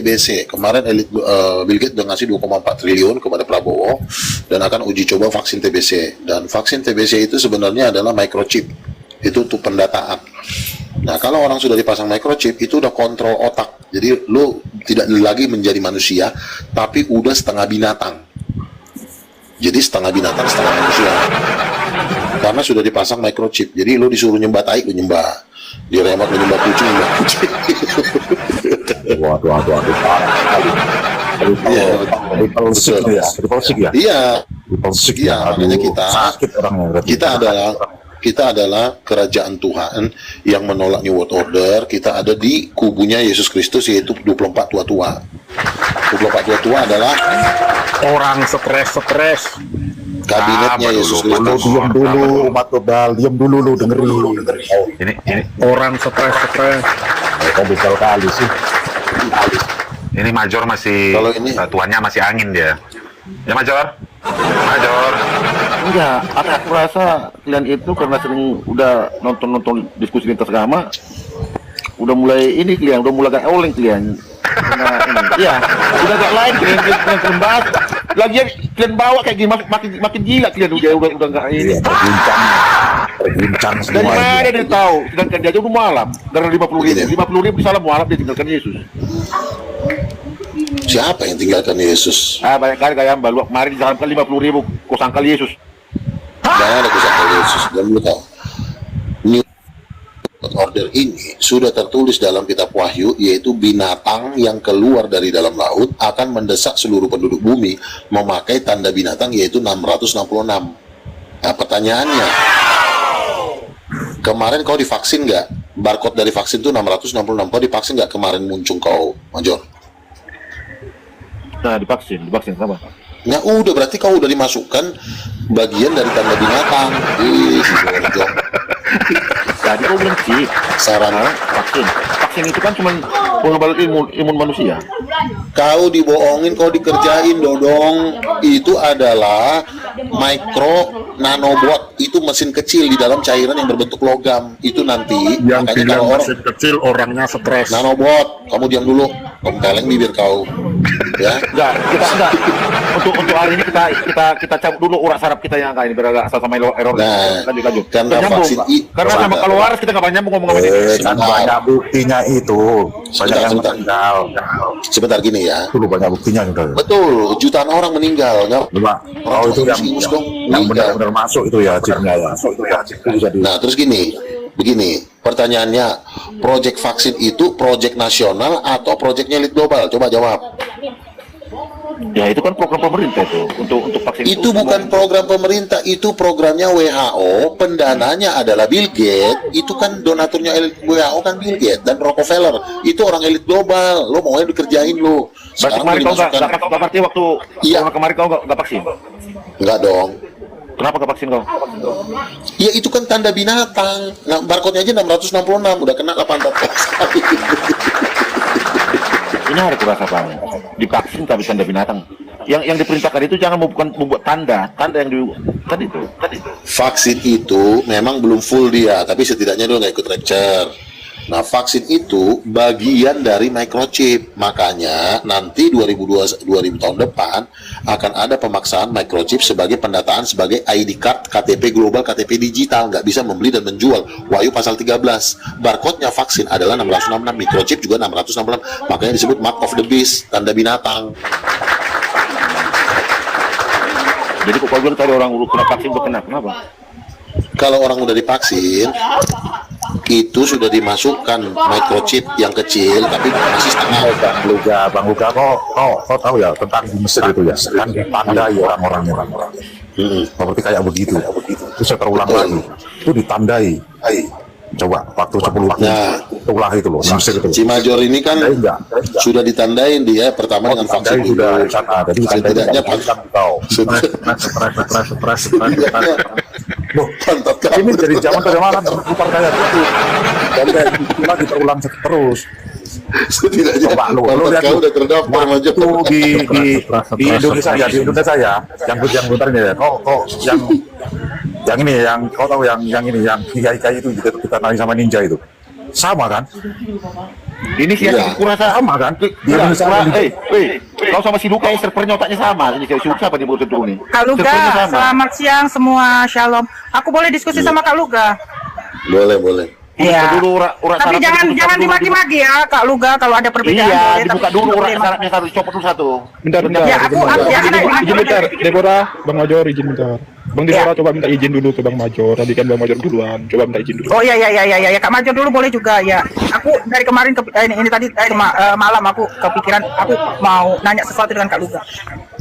TBC. Kemarin Bill Gates udah ngasih 2,4 triliun kepada Prabowo dan akan uji coba vaksin TBC. Dan vaksin TBC itu sebenarnya adalah microchip. Itu untuk pendataan. Nah, kalau orang sudah dipasang microchip, itu udah kontrol otak. Jadi lu tidak lagi menjadi manusia, tapi udah setengah binatang. Jadi setengah binatang, setengah manusia. Karena sudah dipasang microchip. Jadi lu disuruh nyembah tai, lu nyembah. Diremat lu nyembah kucing, nyembah kucing. Waduh. Iya. Makanya kita adalah kerajaan Tuhan yang menolak New World Order. Kita ada di kubunya Yesus Kristus, yaitu 24 tua-tua. 24 tua-tua adalah orang stres. kabinetnya Yesus Kristus. Diam dulu, umat Tobal, diam dulu lu dengerin. Ini orang stres. Kok bisa kali sih. Ini Major masih, kalau ini tuannya masih angin dia. Ya Major. Enggak, aku rasa kalian itu karena sering udah nonton diskusi lintas agama, udah mulai ini kalian, udah mulai gak oleng kalian. Karena ini, iya, udah gak lain kalian bahas. Lagian kalian bawa kayak gini makin gila kalian udah gak ini. Terguncang semua. Dari mana dia tahu? Sedangkan dia aja udah mualaf. Dari 50.000 salah mualaf dia tinggalkan Yesus. Siapa yang tinggalkan Yesus? Banyak kali kayak Mbak Luak kemarin disalamkan 50.000 kau sangkal Yesus. Jangan ada kusangkal Yesus. Dan lu tahu, New World Order ini sudah tertulis dalam kitab Wahyu, yaitu binatang yang keluar dari dalam laut akan mendesak seluruh penduduk bumi memakai tanda binatang, yaitu 666. Nah, pertanyaannya, kemarin kau divaksin nggak? Barcode dari vaksin itu 666. Kau divaksin nggak kemarin muncul kau, Major? Nah, divaksin sama. Ya udah, berarti kau udah dimasukkan bagian dari tanda binatang. Si Borjong. Jadi kau bilang sih, Saran vaksin itu kan cuma pengobatan imun manusia. kau dibohongin, kau dikerjain, Dodong. Itu adalah nanobot. Itu mesin kecil di dalam cairan yang berbentuk logam. Itu nanti yang makanya bilang kalau mesin kecil orangnya stres. nanobot, kamu diam dulu. Kamu keleng bibir kau. Ya. Enggak. Untuk hari ini kita cabut dulu urat saraf kita yang kayak ini biar agak sama error. Nah, lanjut. karena vaksin Karena sama kalau waras kita nggak banyak ngomong ini. Kan banyak buktinya itu. Banyak yang Sebentar. meninggal. Sebentar gini ya. Dulu banyak buktinya gitu. Betul, jutaan orang meninggal. Nggak? Coba, itu yang benar-benar masuk itu ya chipnya ya. Itu jadi. Nah, terus begini, pertanyaannya, proyek vaksin itu proyek nasional atau proyeknya elit global? Coba jawab. Ya itu kan program pemerintah itu untuk vaksin Itu bukan program pemerintah, itu programnya WHO, pendananya adalah Bill Gates. Itu kan donaturnya elit WHO kan Bill Gates dan Rockefeller. Itu orang elit global. Lo maunya dikerjain lo. Sekarang kemarin kau nggak ngerti waktu Iya. kemarin kau nggak vaksin. Enggak dong. Kenapa nggak vaksin kau? Ya itu kan tanda binatang. Nah, barcode-nya aja 666, udah kena 814 kali. Ini hari kurasa Bang. Divaksin tapi tanda binatang. Yang diperintahkan itu jangan membuat tanda yang tadi itu. Vaksin itu memang belum full dia, tapi setidaknya dia nggak ikut rapture. Nah, vaksin itu bagian dari microchip. Makanya nanti 2000 tahun depan akan ada pemaksaan microchip sebagai pendataan sebagai ID card, KTP global, KTP digital. Nggak bisa membeli dan menjual. Wahyu pasal 13. Barcode-nya vaksin adalah 666, microchip juga 666. Makanya disebut mark of the beast, tanda binatang. Jadi kok kau bilang tadi orang kena vaksin kenapa? Kalau orang udah divaksin, itu sudah dimasukkan microchip yang kecil tapi masih setengah. Bang Luga, kau tahu ya tentang di Mesir itu ya, kan ditandai orang-orangnya. Seperti kayak begitu. Itu saya terulang lagi. Itu ditandai. Coba waktu 10 itulah itu loh, Mesir itu. Cimajor ini kan sudah ditandain dia pertama dengan vaksin sudah di sana. Jadi setidaknya ini dari zaman ke zaman berputar kayak gitu. Dan lagi terulang terus. setidaknya Lu lihat kau udah terdaftar Major. Di Indonesia ya, yang bentarnya ya. Kok yang ini, yang kau tahu yang ini, yang kiai itu kita nari sama ninja itu sama kan? Ini sih Iya. yang kurasa Sama kan? Di Iya, Indonesia kau sama si Luka yang servernya otaknya sama. Ini kayak siapa nih buat ini? Kak Luga, Servernya sama. selamat siang semua, shalom. Aku boleh diskusi sama Kak Luga? Boleh. Iya. Buka dulu Tapi jangan dimaki-maki ya Kak Luga, kalau ada perbedaan. Iya, boleh, dibuka tapi dulu boleh, syaratnya satu, dicopot dulu satu. Bentar. Ya, aku ya, Izin bentar, Deborah, Bang Major izin bentar. Bang Deborah coba minta izin dulu ke Bang Major. Tadi kan Bang Major duluan. Coba minta izin dulu. Oh ya Kak Major dulu boleh juga ya. Aku dari kemarin ini tadi malam aku kepikiran aku mau nanya sesuatu dengan Kak Luga.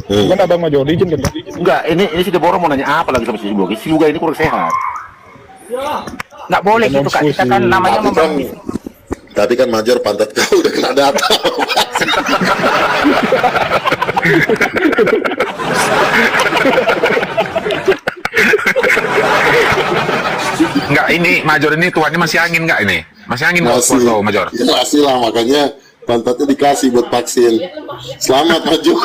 Gimana Bang Major? Izin kan? Enggak, ini si Deborah mau nanya apa lagi sama si Luga? Si Luga ini kurang sehat. Nggak boleh gitu Kak, kita kan namanya Tapi kan, membangun. tapi kan Major pantat kau udah kena data. Enggak, ini Major ini tuannya masih angin enggak ini? Masih angin enggak Masih, foto Major? ya, masih lah, makanya pantatnya dikasih buat vaksin. Selamat Major.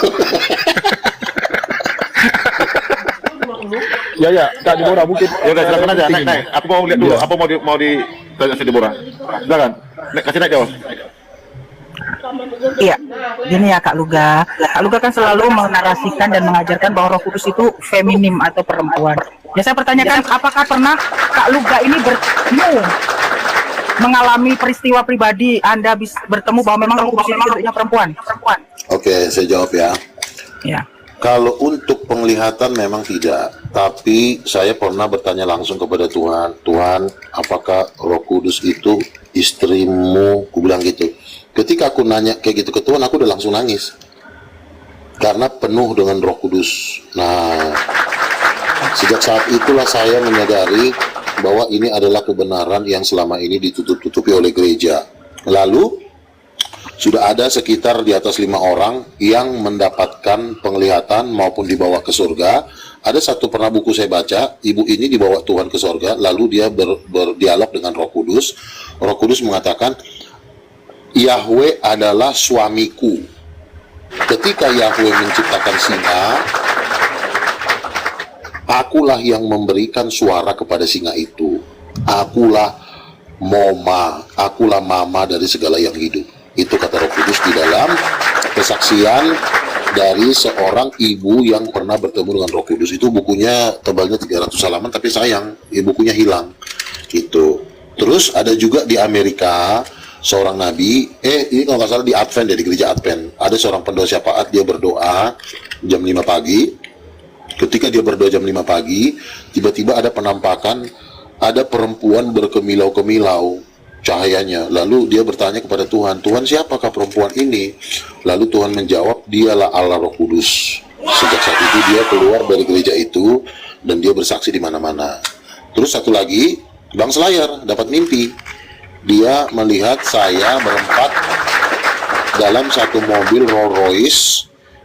Ya, Kak Deborah mungkin. Ya udah silakan aja, naik. Aku mau lihat dulu, apa mau di tanya si Deborah. Silakan. Kasih naik jauh. Iya, gini ya Kak Luga. Kak Luga kan selalu menarasikan dan mengajarkan bahwa Roh Kudus itu feminim atau perempuan. Ya saya pertanyakan, apakah pernah Kak Luga ini mengalami peristiwa pribadi Anda bertemu bahwa memang Roh Kudus itu bentuknya perempuan? Oke, saya jawab ya. Ya. Kalau untuk penglihatan memang tidak, tapi saya pernah bertanya langsung kepada Tuhan, Tuhan, apakah Roh Kudus itu istrimu? Aku bilang gitu. Ketika aku nanya kayak gitu ke Tuhan, aku udah langsung nangis. Karena penuh dengan Roh Kudus. Nah, sejak saat itulah saya menyadari bahwa ini adalah kebenaran yang selama ini ditutup-tutupi oleh gereja. Lalu, sudah ada sekitar di atas 5 orang yang mendapatkan penglihatan maupun dibawa ke surga. Ada satu pernah buku saya baca, ibu ini dibawa Tuhan ke surga, lalu dia berdialog dengan Roh Kudus. Roh Kudus mengatakan, Yahweh adalah suamiku. Ketika Yahweh menciptakan singa, akulah yang memberikan suara kepada singa itu. Akulah mama dari segala yang hidup. Itu kata Roh Kudus di dalam kesaksian dari seorang ibu yang pernah bertemu dengan Roh Kudus. Itu bukunya tebalnya 300 halaman, tapi sayang, bukunya hilang. Gitu. Terus ada juga di Amerika seorang nabi, ini kalau nggak salah di Advent ya, di gereja Advent. Ada seorang pendoa syafaat, dia berdoa jam 5 pagi. Ketika dia berdoa jam 5 pagi, tiba-tiba ada penampakan, ada perempuan berkemilau-kemilau cahayanya. Lalu dia bertanya kepada Tuhan, Tuhan siapakah perempuan ini? Lalu Tuhan menjawab, dialah Allah Roh Kudus. Sejak saat itu dia keluar dari gereja itu dan dia bersaksi di mana-mana. Terus satu lagi, Bang Selayar dapat mimpi. Dia melihat saya berempat dalam satu mobil Rolls Royce.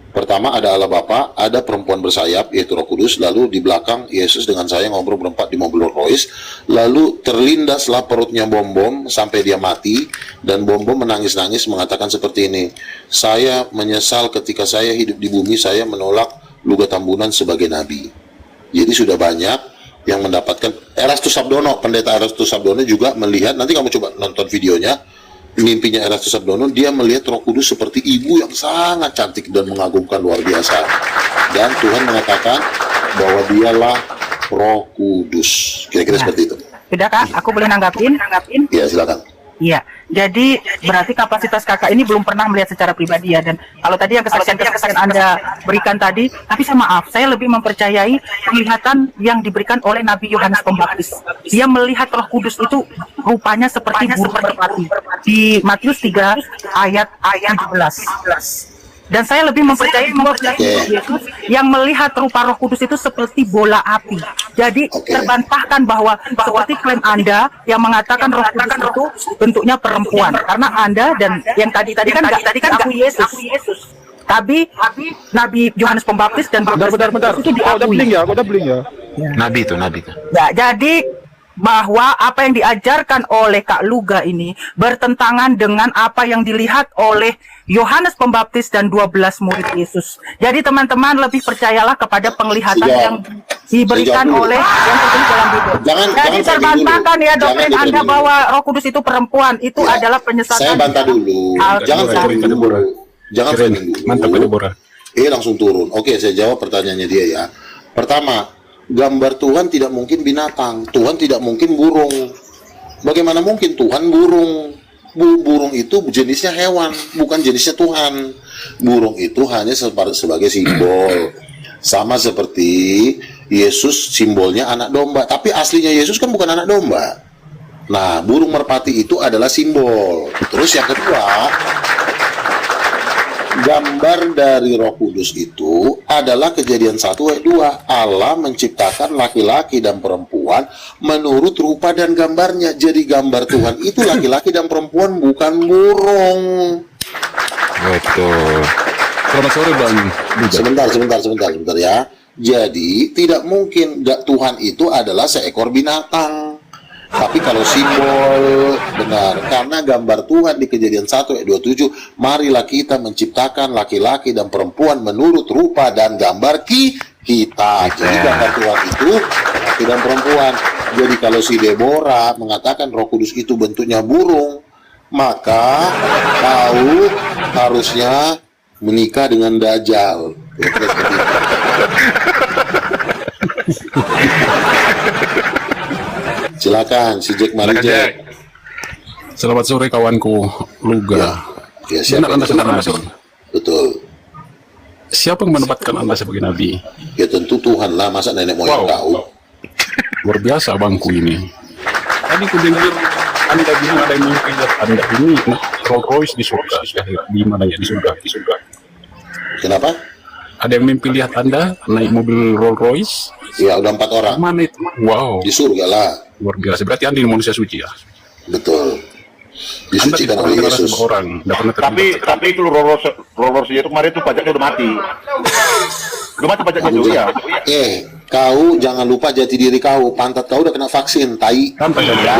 Pertama ada Allah Bapa, ada perempuan bersayap yaitu Roh Kudus, lalu di belakang Yesus dengan saya ngobrol berempat di mobil Rolls Royce. Lalu terlindaslah perutnya Bom-Bom sampai dia mati, dan Bom-Bom menangis-nangis mengatakan seperti ini, saya menyesal ketika saya hidup di bumi, saya menolak Luga Tambunan sebagai nabi. Jadi sudah banyak yang mendapatkan. Erastus Sabdono, pendeta Erastus Sabdono juga melihat, nanti kamu coba nonton videonya, mimpinya Erastus Sabdono, dia melihat Roh Kudus seperti ibu yang sangat cantik dan mengagumkan luar biasa. Dan Tuhan mengatakan bahwa dialah Roh Kudus. Kira-kira seperti itu. Sudah Kak, aku boleh nanggapin? Ya, silakan. Iya, jadi berarti kapasitas kakak ini belum pernah melihat secara pribadi ya. Dan kalau tadi yang kesaksian Anda berikan tadi, tapi saya maaf, saya lebih mempercayai penglihatan yang diberikan oleh Nabi Yohanes Pembaptis. Dia melihat Roh Kudus itu rupanya seperti burung merpati di Matius 3 ayat 17. Dan saya lebih mempercayai Yesus yang melihat rupa Roh Kudus itu seperti bola api. Jadi terbantahkan bahwa seperti klaim Anda yang mengatakan Roh Kudus itu bentuknya perempuan, karena Anda dan yang tadi kan aku Yesus. Tapi Nabi Yohanes Pembaptis dan Bentar. itu Kau udah bling diakui. ya? Nabi itu. Ya, jadi bahwa apa yang diajarkan oleh Kak Luga ini bertentangan dengan apa yang dilihat oleh Yohanes Pembaptis dan 12 murid Yesus. Jadi teman-teman lebih percayalah kepada penglihatan Siap. yang diberikan Saya jawab dulu. oleh yang tertulis dalam Bible. Jangan- Jadi jangan framing terbantahkan dulu. ya Jangan doktrin di-framing Anda dulu. bahwa Roh Kudus itu perempuan, itu Ya, adalah penyesatan. saya bantah dulu. Jangan Alkitab. framing dulu. Jangan framing dulu. Mantap ya, Deborah. Langsung turun. Oke, saya jawab pertanyaannya dia ya. Pertama, gambar Tuhan tidak mungkin binatang. Tuhan tidak mungkin burung. Bagaimana mungkin Tuhan burung? Burung itu jenisnya hewan, bukan jenisnya Tuhan. Burung itu hanya sebagai simbol. Sama seperti Yesus simbolnya anak domba. Tapi aslinya Yesus kan bukan anak domba. Nah, burung merpati itu adalah simbol. Terus yang kedua, gambar dari Roh Kudus itu adalah Kejadian 1 ayat 2. Allah menciptakan laki-laki dan perempuan menurut rupa dan gambarnya. Jadi gambar Tuhan itu laki-laki dan perempuan, bukan burung. Betul. Selamat sore Bang. Sebentar ya. Jadi tidak mungkin Tuhan itu adalah seekor binatang. Tapi kalau simbol benar, karena gambar Tuhan di Kejadian 1 ayat 27, marilah kita menciptakan laki-laki dan perempuan menurut rupa dan gambar kita. Jadi gambar Tuhan itu laki dan perempuan. Jadi kalau si Deborah mengatakan Roh Kudus itu bentuknya burung, maka kau harusnya menikah dengan Dajjal. Kira-kira seperti itu. Silakan si Jack Marijek. Selamat sore kawanku Luga. Ya, siapa Benar Anda itu? seorang nabi. Betul. Siapa yang menempatkan Anda sebagai nabi? Ya tentu Tuhan lah, masa nenek moyang Wow. kau. Luar biasa bangku ini. Tadi ku dengar Anda bilang ada yang mimpi lihat Anda ini Rolls Royce di surga. Di mana ya? Di surga. Di surga. Kenapa? Ada yang mimpi lihat Anda naik mobil Rolls Royce. Ya udah 4 orang Mana itu? Wow. di surga lah. Luar biasa. Berarti Anda ini manusia suci ya? Betul. Anda Disucikan tidak oleh pernah Yesus. sama orang. Tidak pernah Tapi terlibat. itu Rolls itu kemarin tuh pajaknya udah mati. Udah mati pajaknya itu ya. Kau jangan lupa jati diri kau. Pantat kau udah kena vaksin, tai. Sampai saja.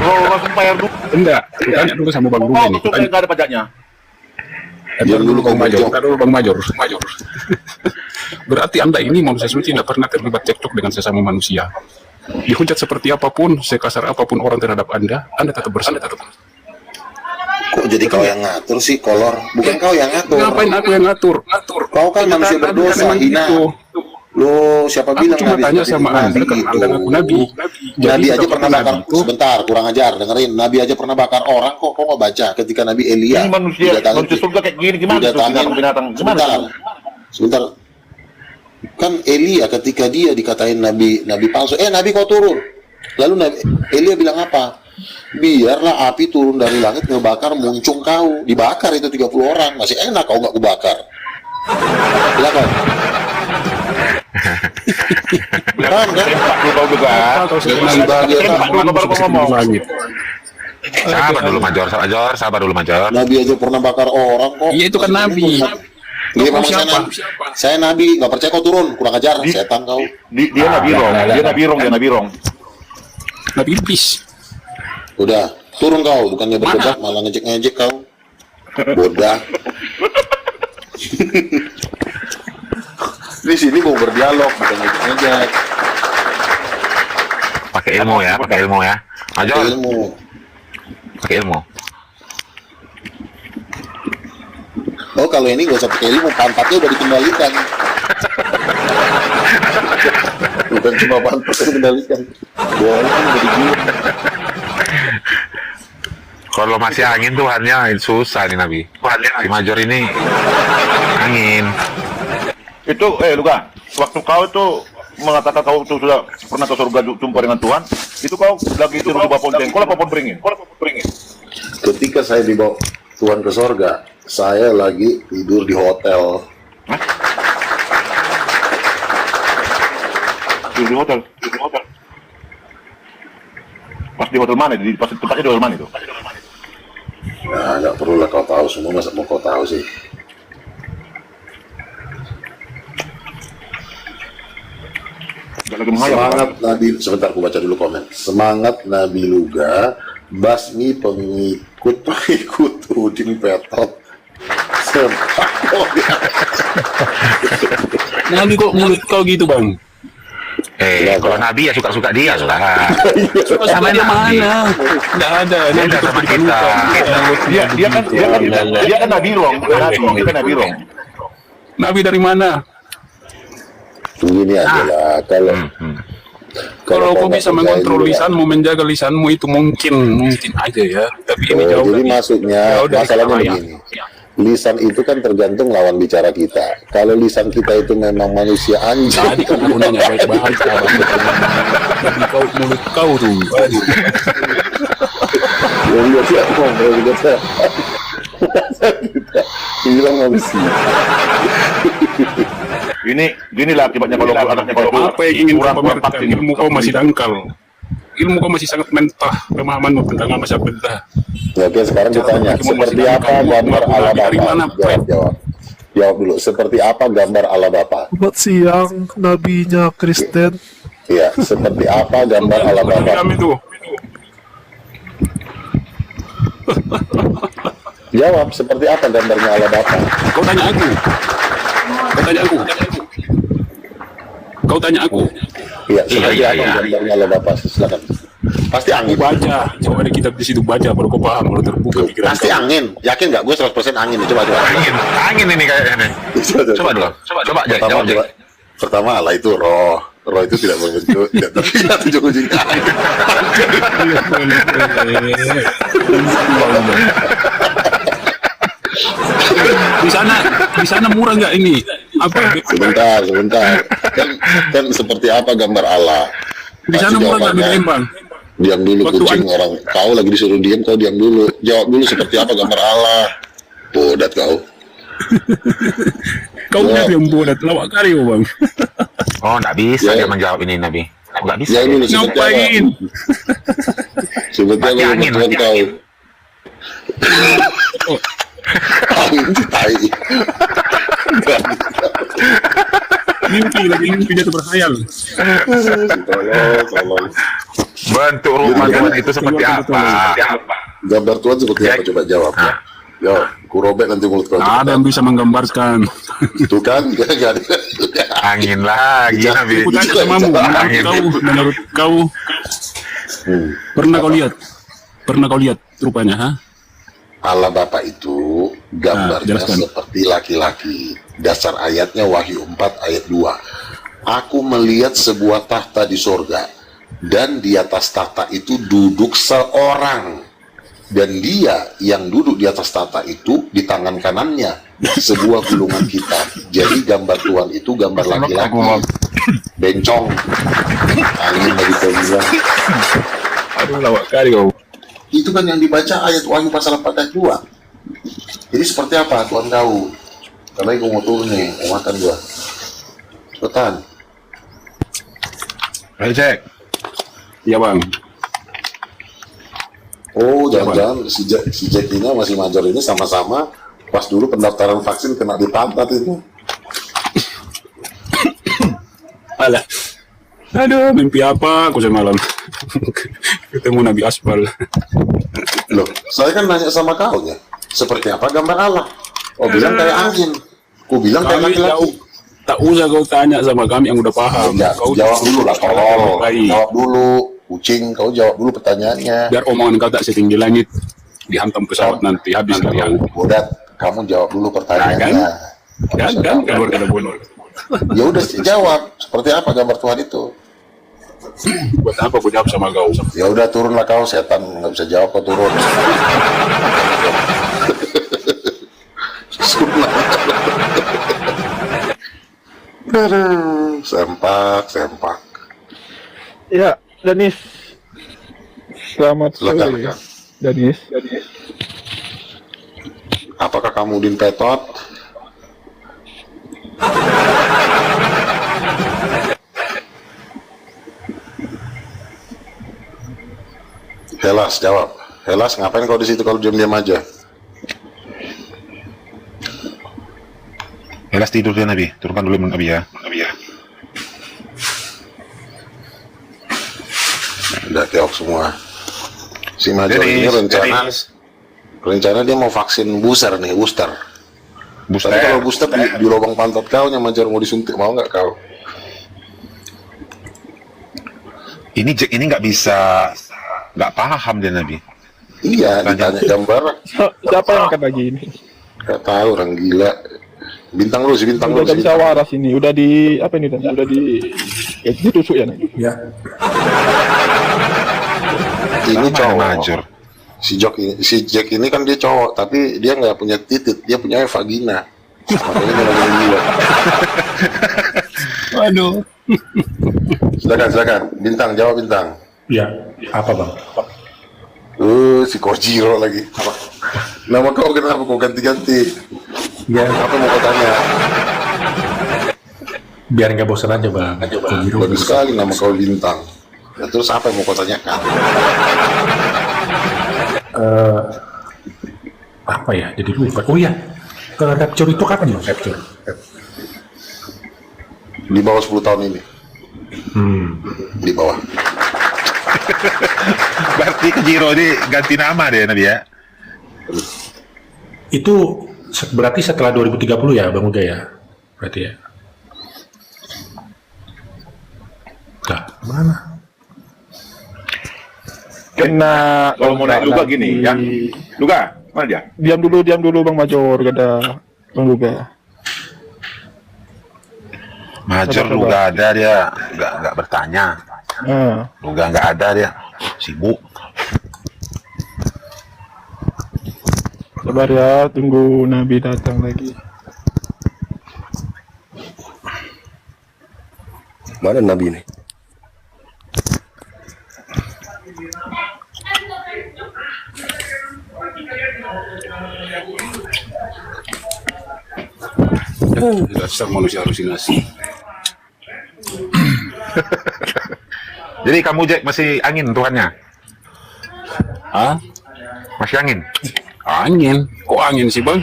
Rolls bayar dulu. Enggak. Tanya dulu sama Bang Luga Oh, ini. betul nggak ada pajaknya. Diam dulu kau Bang Major. bojong. Ntar dulu Bang Major. Berarti Anda ini manusia suci tidak pernah terlibat cekcok dengan sesama manusia. Dihujat seperti apapun, sekasar apapun orang terhadap Anda tetap bersih. Kok jadi kau yang ngatur sih, kolor? Bukan kau yang ngatur. Ngapain aku yang ngatur? Kau kan manusia Kenyataan berdosa, memang hina. gitu. Loh, siapa Aku bilang cuma Nabi tanya seperti sama itu? Anda, Nabi karena itu. Anda ngaku Nabi. Jadi Nabi aja setelah pernah Nabi bakar, itu- sebentar, kurang ajar, dengerin. Nabi aja pernah bakar orang, kok nggak baca ketika Nabi Elia Ini manusia surga kayak gini gimana tuh didatangi binatang? Gimana? sebentar. Kan Elia ketika dia dikatain nabi palsu, nabi kau turun. Lalu Elia bilang apa? Biarlah api turun dari langit ngebakar muncung kau. Dibakar itu 30 orang, masih enak kau nggak kubakar. Silakan. Beneran kan? Lu tahu juga. Atau Masih bahagia Kan kan? Pak Dulu baru ngomong. langit. Sabar dulu sabar dulu Major. Nabi aja pernah bakar orang kok. Iya, itu kan Nabi. Iya, Kau memang saya siapa? nabi. Saya nabi, nggak percaya kau turun, kurang ajar, setan kau. Dia Nabi Rong, dia Nabi Rong. Nabi iblis. Udah, turun kau, bukannya berdebat malah ngejek-ngejek kau. Bodah. Di sini mau berdialog, bukan ngejek-ngejek. Pakai ilmu ya. Major, Ilmu. pakai ilmu. Oh, kalau ini gak usah pakai ilmu, pantatnya udah dikendalikan. Bukan cuma pantatnya dikendalikan. Boleh kan udah digigit. Kalau masih angin Tuhannya susah nih Nabi. Si Major ini angin. Itu Luka, waktu kau itu mengatakan kau itu sudah pernah ke surga jumpa dengan Tuhan, itu kau lagi tidur di bawah pohon jengkol apa pohon beringin? Ketika saya dibawa Tuhan ke sorga, saya lagi tidur di hotel. Tidur di hotel. Pas di hotel mana? Pas tempatnya di hotel mana itu? Nah, nggak perlu lah kau tahu semua, masa mau kau tahu sih. Gak lagi menghayal. Semangat Nabi, sebentar aku baca dulu komen. Semangat Nabi Luga, basmi pengikut Udin Petot. Nabi kok mulut kau gitu Bang? Kalau Nabi ya suka-suka dia lah. Sama dia mana? Nggak ada. Beda sama kita. Dia kan Nabi Rong, dia kan Nabi Rong. Nabi dari mana? Begini aja lah, Kalau kau bisa mengontrol lisanmu, menjaga lisanmu itu mungkin aja ya. Tapi ini jauh jadi dari- maksudnya jauh dari masalahnya keramaian. begini. Lisan itu kan tergantung lawan bicara kita. Kalau lisan kita itu memang manusia anjing, Tadi kan aku nanya baik-baik, tapi kau mulut kau tuh. Aduh. yang dia siap ngomong juga. Bilang manusia. Gini lah akibatnya kalau Apa yang ingin kau kurang pamerkan? vaksin. Ilmu kau masih dangkal. Ilmu kau masih sangat mentah. Pemahamanmu tentang apa sabda. Ya, oke, sekarang ditanya, seperti apa gambar ala Dari mana, Bapak? Jawab dulu. Seperti apa gambar ala Bapak? Selamat siang, nabinya Kristen. Iya, seperti apa gambar ala Bapak? Kami tuh. Jawab, seperti apa gambarnya ala Bapak? Kau tanya aku. Iya, seperti apa gambarnya ala Bapak? Silakan. Pasti angin. Baca. Coba ada kitab di situ baca baru kau paham, baru terbuka pikiran Pasti kau. angin. Yakin nggak? Gue 100% angin. Coba. Angin ini kayaknya nih. Coba dulu. Coba aja. Pertama, Jawab deh. pertama Allah itu roh. Roh itu tidak berbentuk, tidak terlihat ujung-ujung angin. Di sana murah nggak ini? Apa? Sebentar. Kan seperti apa gambar Allah? Di sana Pasti murah nggak di jawabannya, Lembang? diam dulu Waktu kucing orang. Kau lagi disuruh diam, kau diam dulu. Jawab dulu seperti apa gambar Allah. Bodat kau. Kau Ya. yang bodat, lawak kali kau bang. Oh, nggak bisa Ya. dia menjawab ini Nabi. Nggak bisa. Jawab dulu dia. seperti apa. Ngapain? Seperti apa Mati angin, gambar mati kau? Angin tai. Mimpi dia tuh berkhayal. Tolong. Bentuk rumah Tuhan itu seperti apa? Gambar Tuhan seperti apa? Coba jawab. Jawab. Kurobek nanti mulut kau. Ada yang bisa menggambarkan. Tuh kan? Gak ada. Angin lagi Nabi. Aku tanya sama kamu, Angin. menurut kau, pernah kau lihat rupanya, ha? Allah Bapa itu gambarnya jelaskan. seperti laki-laki. Dasar ayatnya Wahyu 4 ayat 2. Aku melihat sebuah tahta di sorga, dan di atas tahta itu duduk seorang. Dan dia yang duduk di atas tahta itu di tangan kanannya sebuah gulungan kitab. Jadi gambar Tuhan itu gambar laki-laki. Bencong. Angin lagi kau bilang. Aduh, lawak kali kau. Itu kan yang dibaca ayat Wahyu pasal 4 ayat 2. Jadi seperti apa Tuhan tahu? Karena gue mau turun nih, mau makan gua. Cepetan. Ayo cek. Iya bang. Oh, jangan-jangan si Jack ini sama si Major ini sama-sama pas dulu pendaftaran vaksin kena dipantat itu. Alah. Aduh, mimpi apa aku semalam? Ketemu Nabi Aspal. Loh, saya kan nanya sama kau ya, seperti apa gambar Allah? Oh, bilang kayak angin. Ku bilang kayak Kami laki-laki. jauh. Tak usah kau tanya sama kami yang udah paham. Kau Jawab dulu lah, tolong. Baik. Jawab dulu, kucing. Kau jawab dulu pertanyaannya. Biar omongan kau tak setinggi langit, dihantam pesawat nanti habis kalian. Bodat, kamu jawab dulu pertanyaannya. Kan keluar kata bodoh. Ya udah jawab. Seperti apa gambar Tuhan itu? Buat apa aku jawab sama kau? Ya udah turunlah kau, setan nggak bisa jawab kau turun. Sunat. Aduh, sempak. Ya, Danis. Selamat Silakan. sore. Danis. Apakah kamu Udin Petot? Helas jawab. Helas, ngapain kau di situ kalau diam-diam aja? Helas tidur dia Nabi. Turunkan dulu Nabi ya. Udah keok semua. Si Major ini rencana dia mau vaksin booster nih, booster. Tapi kalau booster di lubang pantat kau nya Major mau disuntik, mau nggak kau? Ini Jack ini nggak paham dia Nabi. Iya, ditanya gambar. Siapa yang angkat lagi ini? Gak tahu, orang gila. Bintang lu, si bintang lu. Udah bisa waras ini, udah di apa ini dan udah ditusuk ya nih. Ya. Ini Sama cowok. Major. Si Jack ini kan dia cowok, tapi dia nggak punya titik, dia punya vagina. Makanya dia lagi gila. Waduh. Silakan. Bintang, jawab bintang. Ya, apa bang? Si Kojiro lagi. Apa? Nama kau kenapa kau ganti-ganti? Ya, Apa mau kau tanya? biar nggak bosan aja bang. Kojiro. Bagus sekali nama kau bintang. Ya, terus apa yang mau kau tanyakan? Apa ya? Jadi lupa. Oh iya, Rapture itu kapan bang? Rapture. Di bawah 10 tahun ini. Di bawah. Berarti Kojiro ini ganti nama deh Nabi ya. Itu berarti setelah 2030 ya bang Uga ya? Berarti ya. Dah, mana? Kena Kalau mau naik Luga gini, ya. Luga, mana dia? Diam dulu Bang Major, kata Bang Luga. Major lu nggak ada dia, nggak bertanya. Lu nggak ada dia, sibuk. Sabar ya, tunggu Nabi datang lagi. Mana Nabi ini? Dasar manusia halusinasi. Jadi kamu Jack masih angin Tuhannya? Ah, Masih angin? angin. Kok angin sih bang?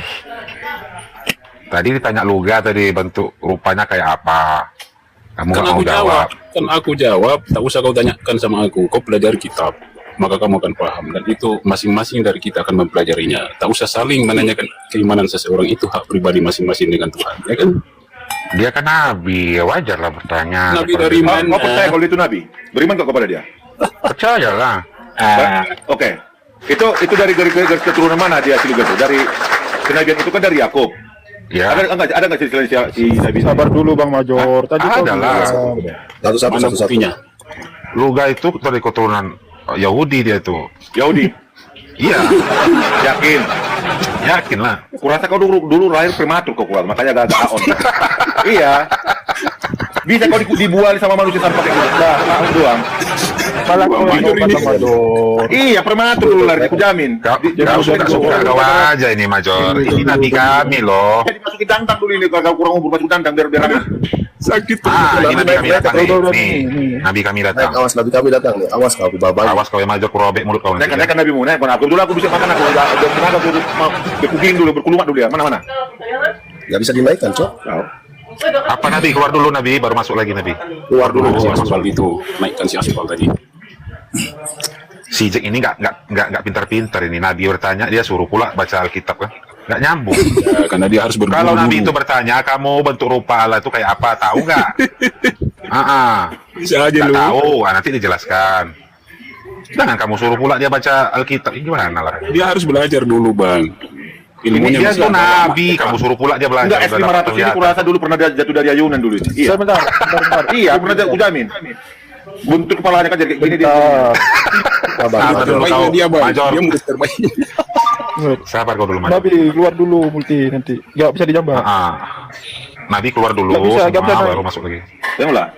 Tadi ditanya Luga tadi bentuk rupanya kayak apa? Kamu Kan nggak mau aku jawab. jawab. Kan aku jawab. Tak usah kau tanyakan sama aku. Kau pelajari kitab, maka kamu akan paham. Dan itu masing-masing dari kita akan mempelajarinya. Tak usah saling menanyakan keimanan seseorang, itu hak pribadi masing-masing dengan Tuhan. Ya kan? Dia kan nabi, ya wajar lah bertanya. Nabi dari Oh, mana? kau percaya kalau itu Nabi? Beriman kau kepada dia? Percayalah. Oke. Itu dari garis keturunan mana dia si Luga itu? Dari kenabian itu kan dari Yakub. Ya. Ada nggak si Nabi? Sabar dulu Bang Major. Tadi kau Ada lah. bilang. Mana buktinya? Luga itu dari keturunan Yahudi dia tuh. Yahudi. Iya, Yakin. yakin lah. Kurasa kau dulu lahir prematur kau kuat, makanya agak on. Iya. Bisa kau dibual sama manusia tanpa kayak gitu. Nah, maaf doang. Malah kau Major Bang ini. Major. Iya, prematur dulu lahir, aku jamin. Kau suka kau aja ini Major. Ini nabi kami loh. Dimasukin tantang dulu ini kalau kurang umur masuk tantang biar aman. Sakit. Ini nabi kami datang nih. Nih, nabi kami datang. Awas Nabi kami datang nih. Awas kau babai. Awas kau yang Major, ku robek mulut kau nanti. Naik nabi mu, naik aku dulu aku bisa makan aku udah tenaga aku mau berkuking dulu berkulumat dulu ya. Mana? Gak bisa dinaikkan, Cok. Apa nabi? Keluar dulu nabi, baru masuk lagi nabi. Keluar dulu. Si aspal itu, naikkan si aspal tadi. Si Jack ini nggak pintar-pintar ini. Nabi bertanya, dia suruh pula baca Alkitab kan? Nggak nyambung. Ya, karena dia harus berguru. Kalau Nabi itu bertanya, kamu bentuk rupa Allah itu kayak apa? Tahu nggak? Bisa aja Nggak lu. tahu. Nanti dijelaskan. Jangan kamu suruh pula dia baca Alkitab. Ini gimana lah? Dia harus belajar dulu bang. Ilmunya Dia masih itu ada. Nabi. Kamu suruh pula dia belajar. Enggak, Udah dapat S500 ini kelihatan. kurasa dulu pernah jatuh dari ayunan dulu ini. Iya. Bentar. Iya, pernah aku jamin. Bentuk kepalanya kan jadi kayak gini dia. Sabar dulu Terbaik kau, dia bang. Major. Dia murid terbaik. Sabar kau dulu, Major. Nabi keluar dulu multi nanti. Gak bisa dijambak. Nabi keluar dulu, Nggak bisa, nggak bisa, baru masuk lagi. Tengoklah.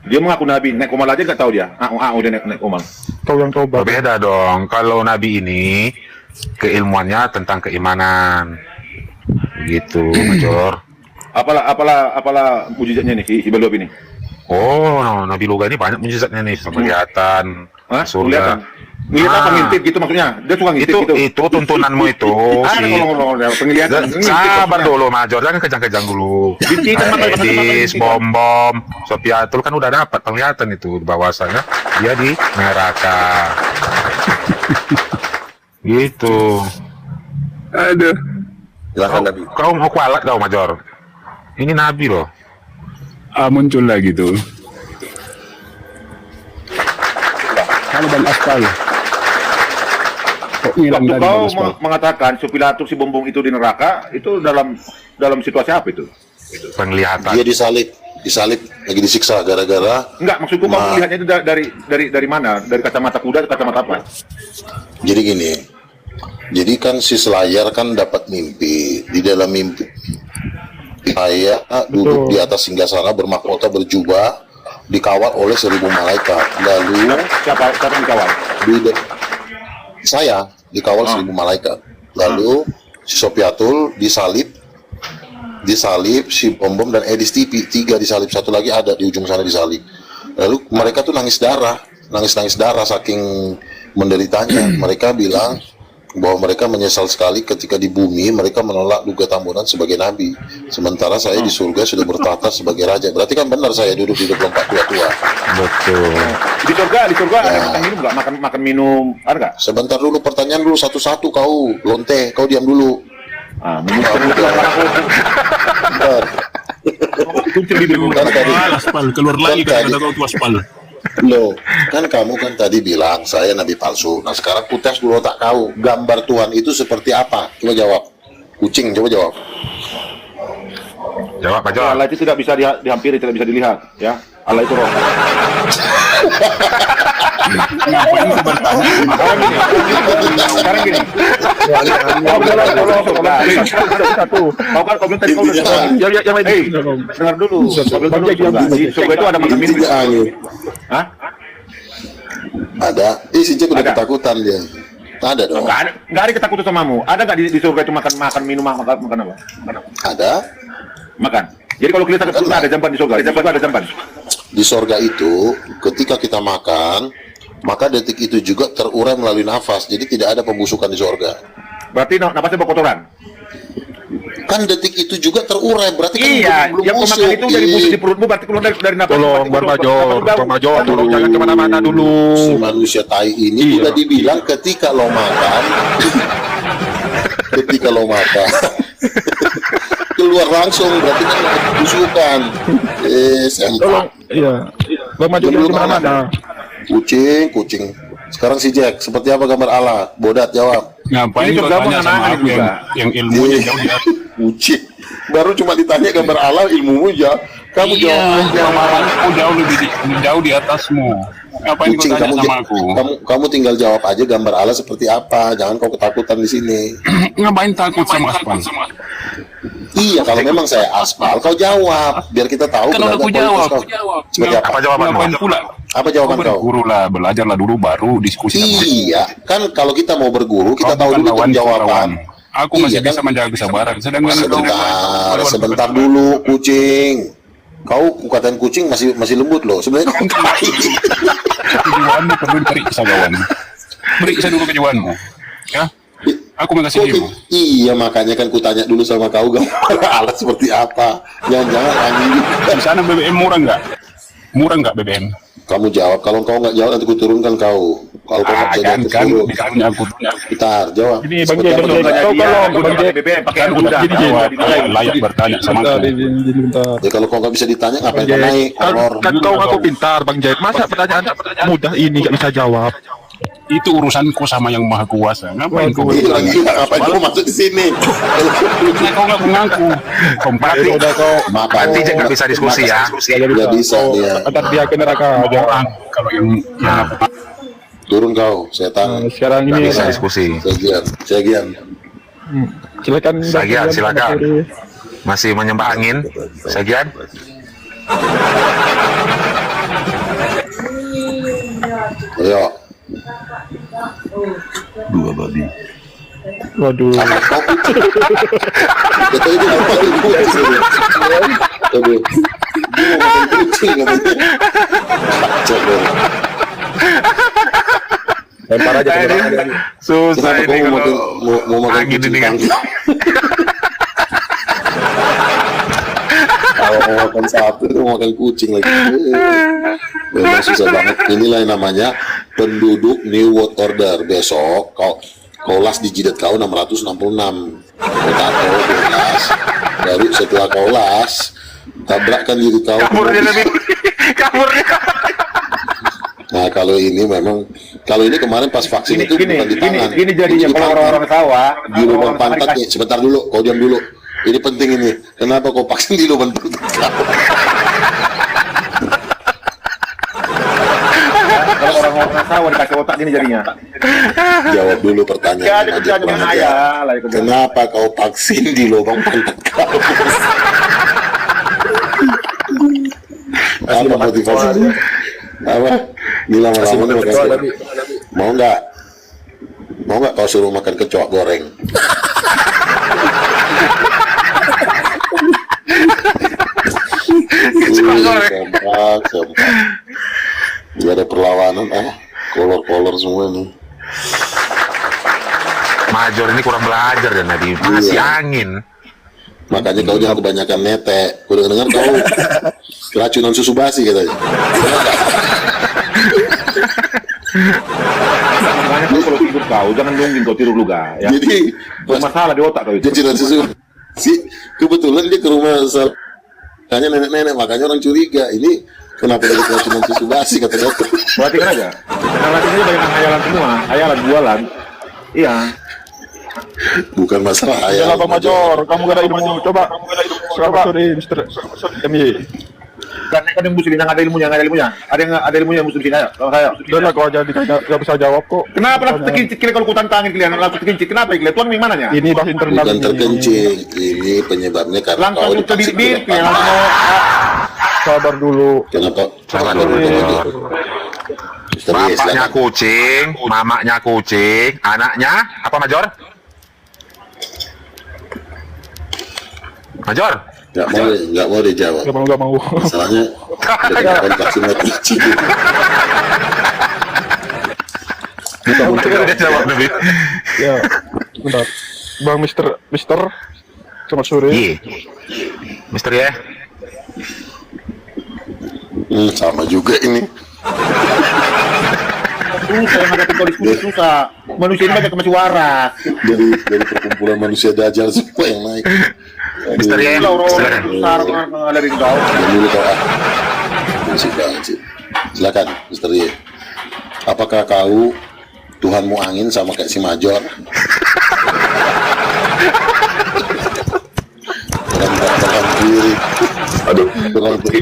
Dia mengaku Nabi, naik komal aja nggak tahu dia. Udah naik komal. Kau yang tobat. Berbeda dong. Kalau Nabi ini keilmuannya tentang keimanan, gitu, Major. Apalah mujizatnya nih si Belop ini. Oh, Nabi Luga ini banyak mujizatnya nih, penglihatan, Hah? surga. Ngelihat apa ngintip gitu maksudnya? Dia suka ngintip gitu. Itu tuntunanmu itu. Ada ngomong penglihatan. Sabar dulu, Major, jangan kejang-kejang dulu. Bincikan mata Edis, bom, Sofiatul kan udah dapat penglihatan itu bahwasanya dia di neraka. Gitu. Aduh. Silakan Nabi. Kau mau kualat kau, Major? Ini Nabi loh. Muncul lagi tuh. Kalau ban aspal. Kok hilang Waktu tadi kau ban aspal? mengatakan si Pilatus si Bombong itu di neraka, itu dalam situasi apa itu? Penglihatan. Dia disalib lagi disiksa gara-gara. Enggak, maksudku kamu melihatnya itu dari mana? Dari kacamata kuda atau kacamata apa? Jadi gini, jadi kan si Selayar kan dapat mimpi. Di dalam mimpi saya duduk di atas singgasana bermahkota berjubah, dikawal oleh 1000 malaikat. Lalu Siapa yang dikawal? saya dikawal 1000 malaikat. Lalu si Sopiatul disalib, si Bom dan Edis TV 3 disalib, satu lagi ada di ujung sana disalib. Lalu mereka tuh nangis darah saking menderitanya. Mereka bilang bahwa mereka menyesal sekali ketika di bumi mereka menolak Duga Tambunan sebagai nabi, sementara saya di surga sudah bertahta sebagai raja. Berarti kan benar saya duduk di 24 tua-tua. Betul. Di surga ada makan minum nggak? Makan minum ada nggak? Sebentar dulu, pertanyaan dulu satu-satu. Kau lonte, kau diam dulu. Minum Bentar. Kan tadi, Aspal keluar lagi Kan kata kau tuh aspal. loh, kan kamu kan tadi bilang saya nabi palsu. Nah sekarang ku tes dulu otak kau. Gambar Tuhan itu seperti apa? Coba jawab. Kucing, coba jawab. Jawab, Pak Jawab. Allah itu tidak bisa dihampiri, tidak bisa dilihat, ya. Allah itu roh. Ngapain kau bertanya? Sekarang gini. Kau kan kau bilang tadi kau udah surga. Yang lain. Hei, dengar dulu. Kau bilang tadi surga. Di surga itu ada makan minum. Hah? Ada. Si Jack udah Ada. ketakutan dia. Ada dong. Nggak ada ketakutan samamu. Ada nggak di surga itu makan minum makan apa? Ada. Makan. Jadi kalau kita ke surga ada jamban di surga. Di surga ada jamban. Di sorga itu ketika kita makan, maka detik itu juga terurai melalui nafas, jadi tidak ada pembusukan di sorga. Berarti nafasnya berkotoran. Kan detik itu juga terurai, berarti kan Iya, belum yang kau busuk. makan itu dari busuk di perutmu berarti keluar dari nafas. Tolong, Bang Major, tolong jangan kemana-mana dulu. Si manusia tai ini sudah dibilang ketika lo makan, keluar langsung, berarti kan ada pembusukan. Tolong, iya. Bang Major Dulu kemana-mana. Kucing. Sekarang si Jack, seperti apa gambar Allah? Bodat jawab. Ngapain Ini kau surga tanya sama mengenai aku juga. yang ilmunya jauh di atas? Kucing. Baru cuma ditanya gambar Allah, ilmumu ya. Kamu jawab aja. Aku jauh di atasmu. Ngapain kau Kucing, tanya sama aku? kamu tinggal jawab aja gambar Allah seperti apa. Jangan kau ketakutan di sini. Ngapain takut sama aspal? Iya, kalau memang saya aspal, kau jawab biar kita tahu. Kan udah benar aku nggak jawab. kualitas kau. Seperti apa? Apa jawabanmu? Ngapain pula? Apa jawaban kau? Berguru lah, belajarlah dulu baru diskusi. Iya, kan kalau kita mau berguru, kita tahu dulu kan jawaban. Aku masih bisa menjaga kesabaran. Sedangkan Sebentar dulu, kucing. Kau katain kucing masih lembut loh. Sebenarnya kau tai. kejiwaanmu perlu diperiksa kawan. Periksa dulu kejiwaanmu. Ya, aku mengasih ilmu. Iya, makanya kan kutanya dulu sama kau gambar Allah seperti apa. Jangan-jangan anjing. Di sana BBM murah nggak? Murah nggak BBM? Kamu jawab. Kalau kau nggak jawab nanti kuturunkan kau. Kalau kau nggak bisa jawab kan turun. ditanya aku. Bentar, jawab. Ini Bang Seperti Jack, apa Bang Jack. jawabannya? Kau kalau udah Bang pakai Jack. BBM, pakai Kan udah udah. jawab, layak bertanya sama Bentar, aku. bentar. Ya kalau kau nggak bisa ditanya, ngapain Bang kau Jack, naik? Horor. kan kau ngaku pintar Bang Jack. Masa pertanyaan mudah ini gak bisa jawab? Itu urusanku sama yang maha kuasa. Ngapain kau? Iya, lagi ngapain kau masuk di sini? Kau nggak mengaku. Kompak. Udah kau Berarti Jack nggak bisa diskusi ya. Nggak bisa dia. antar dia ke neraka aja. Orang kalau yang Turun kau, setan. Sekarang Nggak ini bisa diskusi. Saya gian. silakan. Sagian, silakan. Materi. Masih menyembah angin. Sagian. Ayo. Waduh. Anak kau kucing. Kata itu ngapain kucing? Aduh. Dia mau makan kucing katanya. Kacau deh. Lempar aja ke neraka. Susah Kenapa ini kau mau kalau mau makan angin kucing ini kan. tangki? Kalau mau makan sapi itu mau makan kucing lagi. Memang susah banget. Inilah yang namanya penduduk New World Order. Besok kau las di jidat kau 666. Kau tato 12. Baru setelah kau las, tabrakkan diri kau. Kaburnya lebih. Kaburnya. Nah Nah, kalau ini kemarin pas vaksin itu bukan di tangan. Gini jadinya Di kalau pantat. orang-orang sawah Di lubang pantat nih. Sebentar dulu, kau diam dulu. Ini penting ini. Kenapa kau vaksin di lubang pantat? kalau orang-orang sawah dikasih otak gini jadinya. Jawab dulu pertanyaan. Jadi aja, kerjaan kurang dengan ajar. ayah lah itu. Kenapa kau vaksin di lubang pantat kau? Apa motivasinya? Apa? Gila malam mau nggak? Mau nggak kau suruh makan kecoa goreng? Sempak. Gak ada perlawanan, kolor-kolor semua nih. Major ini kurang belajar dan tadi masih angin. Makanya kau jangan kebanyakan netek. Gue dengar kau keracunan susu basi katanya. Makanya kau kalau tidur kau jangan nungguin kau tidur juga ya. Jadi Masalah di otak kau itu. keracunan susu kebetulan dia ke rumah makanya nenek-nenek, makanya orang curiga ini kenapa dia keracunan susu basi kata dokter. Perhatikan aja. Karena ini banyak hayalan semua, hayalan jualan. Iya. Bukan masalah Ya ayam. Bang Major, kamu gak ada ilmu. Coba sorry, Mr. MY. Karena kan yang muslim yang ada ilmunya, ada ilmunya muslim sini aja. Kalau saya. Udah lah, kau aja gak bisa jawab kok. Kenapa langsung terkincit kalau kau tantangin kalian langsung terkincit? Kenapa kalian? Tuan yang mananya? Ini bahas internal Bukan ini. terkencing, ini penyebabnya karena kau Langsung dipaksa terbirit-birit kurang ya. paham. Langsung Sabar dulu. Kenapa? Sabar Kenapa? dulu. Mister Yes, Bapaknya silakan. kucing, mamanya kucing, anaknya apa Major? Major? Nggak mau dijawab. Gak mau. Masalahnya udah vaksin kucing. Dia jawab lebih. Ya, bentar. Bang Mister, selamat sore. Iya. Mister ya. Sama juga ini. susah yang ada diskusi susah. Manusia ini banyak masih waras. Dari perkumpulan manusia dajjal semua yang naik. Mister ya. Orang-orang sekarang ngadarin kau. Yang dulu kau Musik banget sih. Silakan, Mister Y. Apakah kau Tuhanmu angin sama kayak si Major? Terang kiri. Aduh, Terang kiri.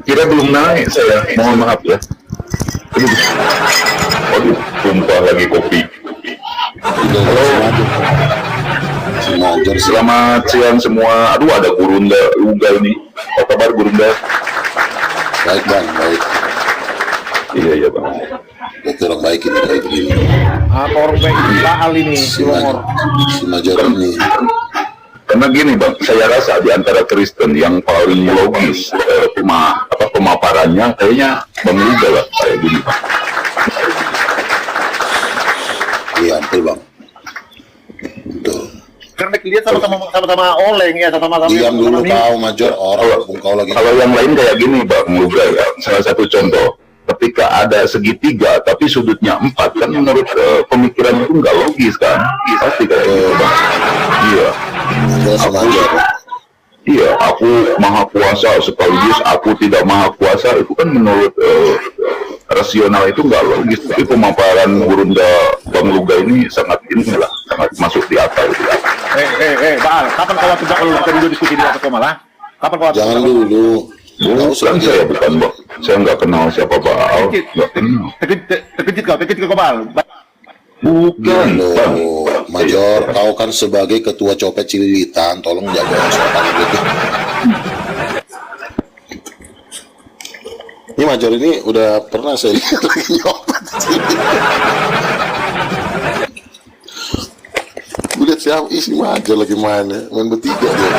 kira belum naik saya. Mohon maaf ya. Aduh, tumpah lagi kopi. Halo. Si Major sih. Selamat siang semua. Aduh, ada Gurunda juga ini. Apa kabar Gurunda? Baik bang, baik. Iya bang. Itu orang baik ini kayak begini. Apa orang baik ini Baal ini Si Major ini. Karena gini bang, saya rasa di antara Kristen yang paling logis pemaparannya kayaknya Bang Luga lah kayak gini bang. Iya, betul bang. Betul. karena dia sama-sama oleng ya sama-sama. Diam dulu kau Major, orang kau lagi. Kalau yang lain kayak gini Bang Luga ya, salah satu contoh. Ketika ada segitiga tapi sudutnya 4 kan menurut pemikiran itu nggak logis kan? Pasti kayak gitu bang. Iya. Terus Major. Iya, aku maha kuasa sekaligus aku tidak maha kuasa itu kan menurut rasional itu nggak logis. Tapi pemaparan Gurunda Bang Luga ini sangat inilah, sangat masuk di akal. Baal, kapan kau waktu kalau kita diskusi di atas malah? Kapan kau? Jangan dulu. Bukan saya bukan bang, saya nggak kenal siapa Baal, nggak kenal. Terkejut kau Baal. Bukan bang. Major, kau kan sebagai ketua copet Cililitan, tolong jaga sopan gitu. Ini Major ini udah pernah saya lihat lagi nyopet. Gue lihat siapa isi Major lagi mana, main bertiga dia.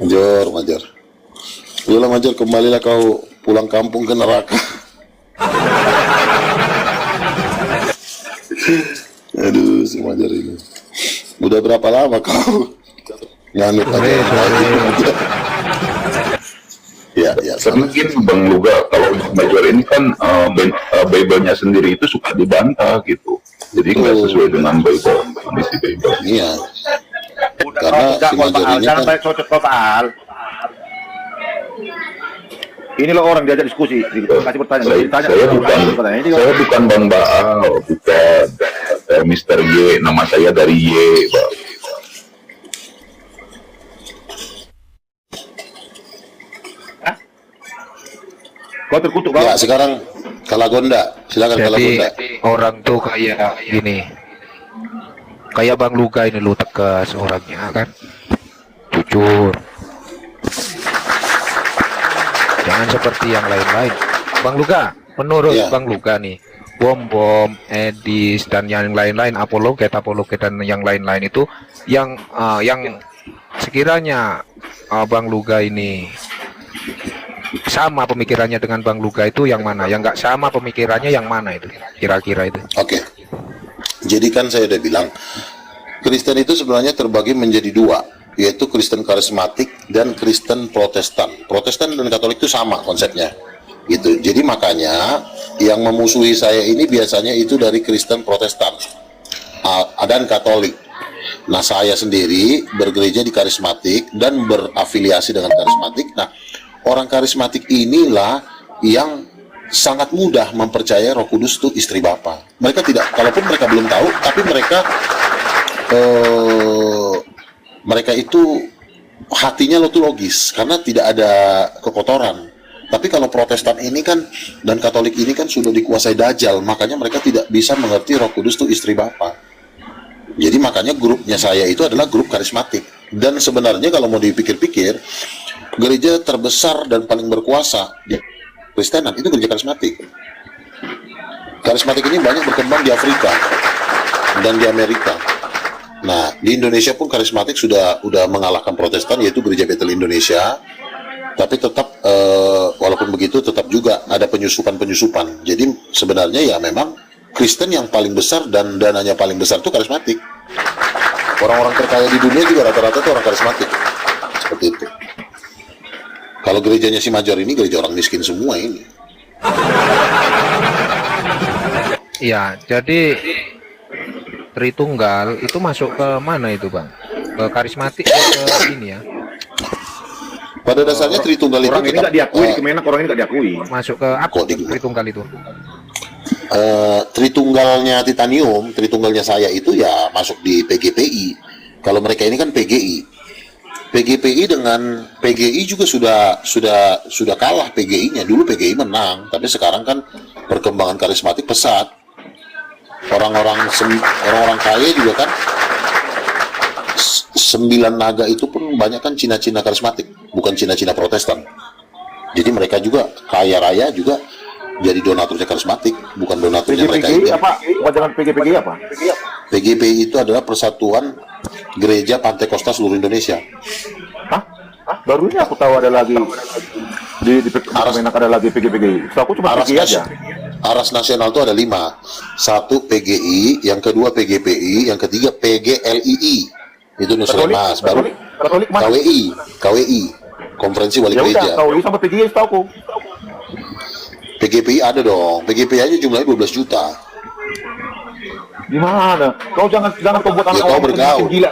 Major. Udah Major, kembalilah kau pulang kampung ke neraka. Aduh, si Major ini. Udah berapa lama kau nganut aja? Ya. Karena gini Bang Luga, kalau Major ini kan Bible-nya sendiri itu suka dibantah gitu. Jadi nggak sesuai dengan Bible, kondisi Bible. Iya. Karena si Major ini jangan kan baik cocok kau Baal. Ini loh orang diajak diskusi, kasih pertanyaan, ditanya. Saya bukan Bang Baal, bukan. Saya Mr. Y, nama saya dari Y, Bang. Kau terkutuk Ya, kau. sekarang Kalagonda. Silakan Kalagonda. Orang tuh kayak gini, kayak Bang Luga ini lu tegas orangnya kan, jujur, jangan seperti yang lain-lain. Bang Luga, menurut Ya. Bang Luga nih, Bom, Edis dan yang lain-lain, apologet dan yang lain-lain itu yang sekiranya Bang Luga ini sama pemikirannya dengan Bang Luga itu yang mana? Yang nggak sama pemikirannya yang mana itu? Kira-kira itu. Oke. Jadi kan saya udah bilang, Kristen itu sebenarnya terbagi menjadi dua, yaitu Kristen karismatik dan Kristen Protestan. Protestan dan Katolik itu sama konsepnya. Gitu. Jadi makanya yang memusuhi saya ini biasanya itu dari Kristen Protestan dan Katolik. Nah, saya sendiri bergereja di karismatik dan berafiliasi dengan karismatik. Nah, orang karismatik inilah yang sangat mudah mempercayai Roh Kudus itu istri Bapa. Mereka tidak, kalaupun mereka belum tahu, tapi mereka itu hatinya lo tuh logis karena tidak ada kekotoran. Tapi kalau Protestan ini kan dan Katolik ini kan sudah dikuasai Dajjal, makanya mereka tidak bisa mengerti Roh Kudus itu istri Bapa. Jadi makanya grupnya saya itu adalah grup karismatik. Dan sebenarnya kalau mau dipikir-pikir, gereja terbesar dan paling berkuasa di Kristenan itu gereja karismatik. Karismatik ini banyak berkembang di Afrika dan di Amerika. Nah, di Indonesia pun karismatik sudah mengalahkan Protestan, yaitu gereja Betel Indonesia. Tapi tetap walaupun begitu tetap juga ada penyusupan-penyusupan. Jadi sebenarnya ya memang Kristen yang paling besar dan dananya paling besar itu karismatik. Orang-orang terkaya di dunia juga rata-rata itu orang karismatik. Seperti itu. Kalau gerejanya si Major ini gereja orang miskin semua ini. Ya, jadi Tritunggal itu masuk ke mana itu Bang? Ke karismatik atau ke ini ya? Pada dasarnya Tritunggal itu Orang ini nggak diakui di Kemenak, orang ini nggak diakui. Masuk ke apa Kok di- Tritunggal itu? Tritunggalnya Titanium, Tritunggalnya saya itu ya masuk di PGPI. Kalau mereka ini kan PGI. PGPI dengan PGI juga sudah kalah PGI-nya. Dulu PGI menang, tapi sekarang kan perkembangan karismatik pesat. Orang-orang kaya juga kan 9 naga itu pun banyak kan Cina-Cina karismatik, bukan Cina-Cina Protestan. Jadi mereka juga kaya raya juga jadi donaturnya karismatik, bukan donaturnya mereka PGPGI ini. apa? Jangan PGPGI apa? PGPI itu adalah Persatuan Gereja Pantekosta seluruh Indonesia. Hah? Baru ini aku tahu ada lagi di Kemenak ada lagi PGPGI. So, aku cuma PGI aja. Aras nasional itu ada 5. 1 PGI, yang kedua PGPI, yang ketiga PGLII. Itu Nusret Mas, baru Katolik mana? KWI, Konferensi Wali Ya udah, Gereja. kau sama PGI tahu aku. PGPI ada dong. PGPI aja jumlahnya 12 juta. Di mana? Kau jangan kau buat anak Ya, kau orang bergaul. gila.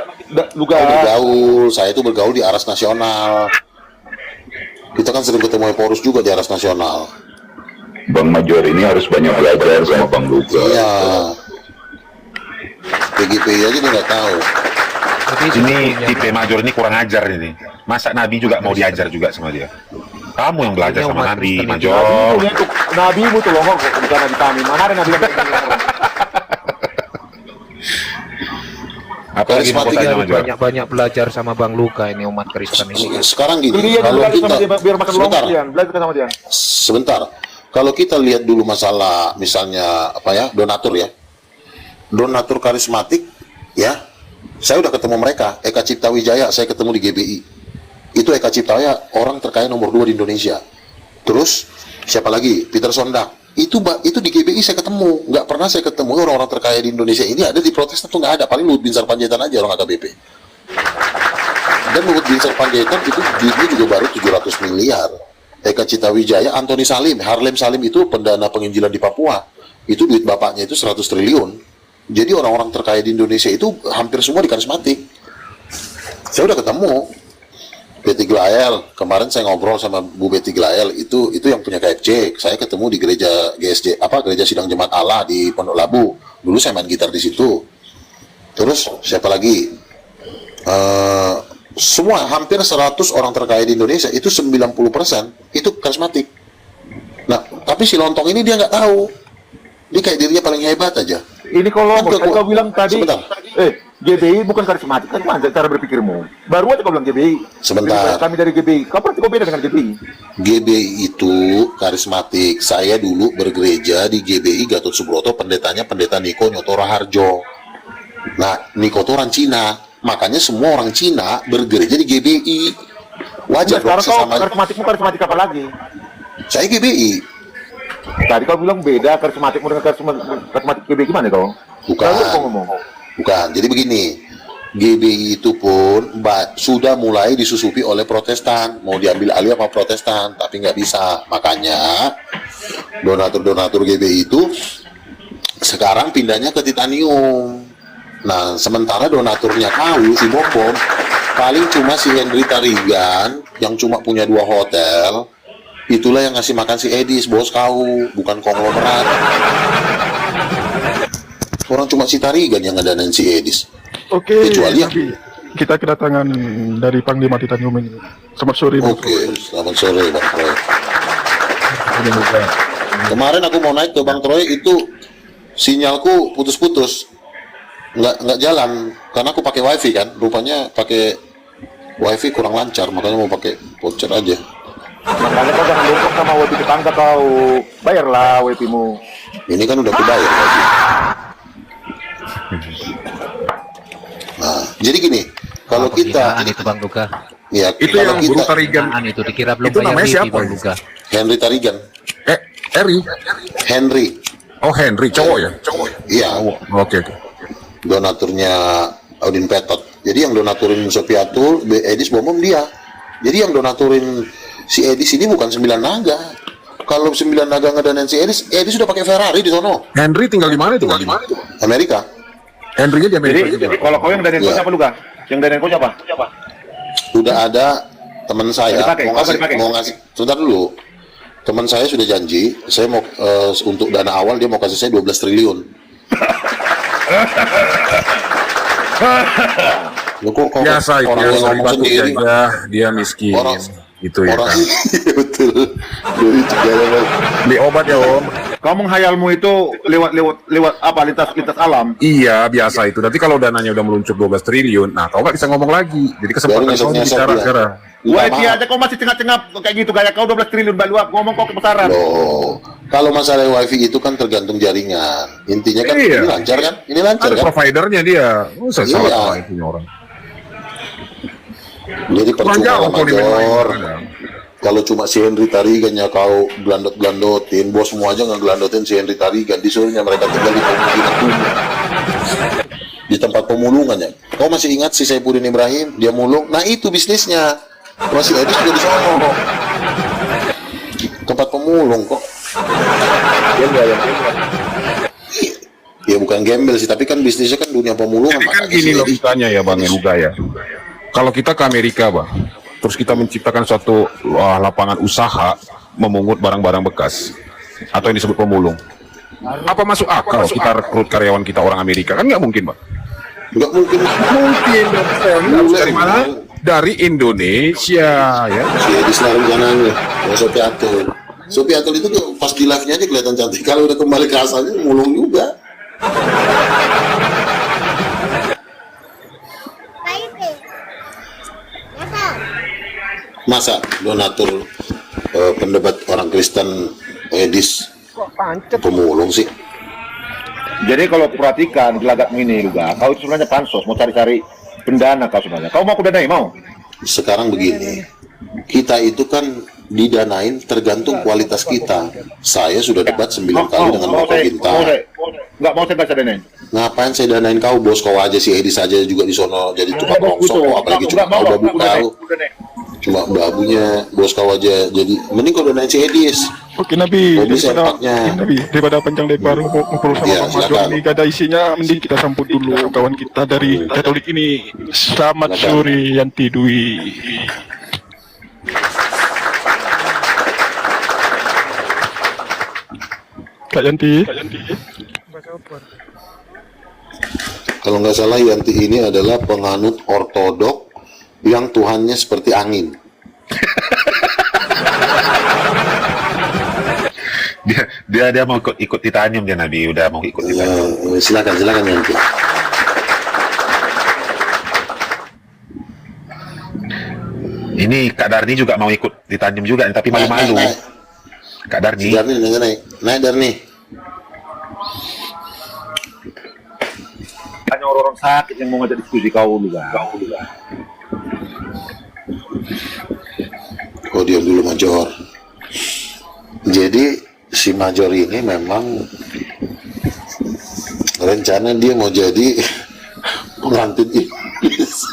Luga. Kau bergaul, saya itu bergaul di Aras Nasional. Kita kan sering ketemu Porus juga di Aras Nasional. Bang Major ini harus banyak belajar sama Bang Luga. Iya. PGPI aja dia nggak tahu. Ini tipe Major ini kurang ajar ini. Masa Nabi juga mau diajar juga sama dia? Kamu yang belajar sama Nabi, Major. Nabimu tuh loh, bukan Nabi kami. Mana ada Nabi yang Apa lagi mau kau tanya, Major? Banyak belajar sama Bang Luka ini umat Kristen ini. Sekarang gini, Iya, kalau belajar sama kita dia, biar makan sebentar, lontong, belajar sama dia. sebentar. Kalau kita lihat dulu masalah misalnya apa ya, donatur ya. Donatur karismatik ya. Saya udah ketemu mereka, Eka Cipta Wijaya, saya ketemu di GBI. Itu Eka Cipta Wijaya orang terkaya nomor 2 di Indonesia. Terus siapa lagi? Peter Sondak. Itu di GBI saya ketemu. Nggak pernah saya ketemu orang-orang terkaya di Indonesia ini ada di Protestan tuh nggak ada. Paling Luhut Binsar Panjaitan aja orang AKBP. Dan Luhut Binsar Panjaitan itu duitnya juga baru 700 miliar. Eka Cipta Wijaya, Antoni Salim, Harlem Salim itu pendana penginjilan di Papua. Itu duit bapaknya itu 100 triliun. Jadi orang-orang terkaya di Indonesia itu hampir semua di karismatik. Saya udah ketemu. Betty Glael, kemarin saya ngobrol sama Bu Betty Glael, itu yang punya KFC. Saya ketemu di gereja GSJ, gereja Sidang Jemaat Allah di Pondok Labu. Dulu saya main gitar di situ. Terus siapa lagi? Semua hampir 100 orang terkaya di Indonesia itu 90% itu karismatik. Nah, tapi si Lontong ini dia nggak tahu. Dia kayak dirinya paling hebat aja. Ini kalau kau bilang tadi, Sebentar. GBI bukan karismatik, kan mana cara berpikirmu? Baru aja kau bilang GBI. Sebentar. Kami dari GBI. Kau beda dengan GBI? GBI itu karismatik. Saya dulu bergereja di GBI Gatot Subroto, pendetanya pendeta Niko Nyoto Raharjo. Nah, Niko itu orang Cina, makanya semua orang Cina bergereja di GBI. Wajar dong Sekarang kau sesama. karismatik apa lagi? Saya GBI. Tadi kau bilang beda karismatikmu dengan karismatik GBI, gimana kau? Bukan. Lalu kau ngomong. Bukan. Jadi begini, GBI itu pun sudah mulai disusupi oleh Protestan, mau diambil alih apa Protestan, tapi nggak bisa. Makanya donatur GBI itu sekarang pindahnya ke Titanium. Nah, sementara donaturnya kau si Bom paling cuma si Henry Tarigan yang cuma punya 2 hotel. Itulah yang ngasih makan si Edis, bos kau, bukan konglomerat. Orang cuma si Tarigan yang ngedanain si Edis. Oke, Kecuali yang... kita kedatangan dari Panglima Titanium ini. Selamat sore. Oke, selamat sore Bang Troy. Kemarin aku mau naik ke Bang Troy itu sinyalku putus-putus, nggak jalan karena aku pakai wifi kan. Rupanya pakai wifi kurang lancar, makanya mau pakai voucher aja. Makanya kau jangan lupa sama wifi tetangga kau. Bayarlah wifi-mu. Ini kan udah kubayar lagi. Nah, jadi gini, kalau kita itu Bang Luka. Ya, Itu kalau yang kita Guru Tarigan. Itu dikira belum Itu bayar namanya wifi, siapa Bang ya? Luka. Henry Tarigan. Eri. Henry. Oh, Henry, cowok ya? Cowok. Iya. Oke. Donaturnya Audin Petot. Jadi yang donaturin Sopiatul, Edis Bomom dia. Jadi yang donaturin si Edis ini bukan 9 naga. Kalau 9 naga ngedanain si Edis sudah pakai Ferrari di sono. Henry tinggal di mana itu? Amerika. Henry-nya di Amerika. Jadi kalau kau yang danain kau siapa Luka? Yang danain kau siapa? Sudah ada teman saya Dipakai, mau ngasih. Sebentar dulu. Teman saya sudah janji, saya mau untuk dana awal dia mau kasih saya 12 triliun. Loh, kok Biasa itu orang yang ngomong sendiri. dia miskin. Itu ya Orang kan. betul. Jadi juga Beli obat ya Om. Kau menghayalmu itu lewat apa lintas alam. Iya biasa itu. Nanti kalau dananya udah meluncur 12 triliun, nah kau nggak bisa ngomong lagi. Jadi kesempatan kau bicara sekarang. Wifi aja kau masih tengah-tengah kayak gitu gaya kau 12 triliun baluap ngomong kau kebesaran. Loh, kalau masalah wifi itu kan tergantung jaringan. Intinya kan Iya. ini lancar kan? Ini lancar Ada kan? providernya dia. Saya Iya. salah itu orang. Jadi percuma jauh lah kau dimain-main. Major. Kalau cuma si Henry Tarigannya kau gelandot-gelandotin, bos semua aja ngegelandotin si Henry Tarigan, disuruhnya mereka tinggal di pemukiman kumuh. Di tempat pemulungan ya. Kau masih ingat si Saifuddin Ibrahim, dia mulung? Nah itu bisnisnya. Masih Edis juga di sono kok. Tempat pemulung kok. Ya bukan gembel sih, tapi kan bisnisnya kan dunia pemulungan. Jadi kan makanya gini si Edis- logikanya ya Bang Luga ya. Kalau kita ke Amerika Bang, terus kita menciptakan suatu lapangan usaha memungut barang-barang bekas atau yang disebut pemulung. Apa masuk akal kita rekrut karyawan kita orang Amerika? Kan nggak mungkin Bang. Nggak mungkin. Mungkin dong. Dari mana? Dari Indonesia ya. Si Edis naruh kanannya, ya Sopiatul. Sopiatul itu tuh pas di live-nya aja kelihatan cantik. Kalau udah kembali ke asalnya mulung juga. Masa donatur pendebat orang Kristen Edis pemulung sih? Jadi kalau perhatikan gelagat ini juga, kau itu sebenarnya pansos mau cari-cari pendana kau sebenarnya. Kau mau aku danai mau? Sekarang begini, kita itu kan didanain tergantung kualitas kita. Saya sudah debat 9 kali dengan Bapak Bintang. Nggak mau saya nggak danain. Ngapain saya danain kau, bos kau aja, si Edis aja juga di sono jadi tukang rongsok, apalagi cuma kau babu kau. Cuma babunya bos kau aja, jadi mending kau danain si Edis. Oke Nabi, Mobil sempaknya. daripada panjang lebar ngobrol sama Iya, Bang Major silakan. ini gak ada isinya, mending kita sambut dulu kawan kita dari Katolik ini. Selamat sore Yanti Dwi. Kak Yanti. Kalau nggak salah Yanti ini adalah penganut ortodok yang Tuhannya seperti angin. Dia mau ikut titanium dia Nabi, udah mau ikut titanium. Silakan Yanti. Ini Kak Darni juga mau ikut titanium juga, tapi malu-malu. Kak Darni. Darni naik Darni. Hanya orang-orang sakit yang mau ngajak diskusi kau juga. Oh, diam dulu Major. Jadi si Major ini memang rencana dia mau jadi pengantin iblis.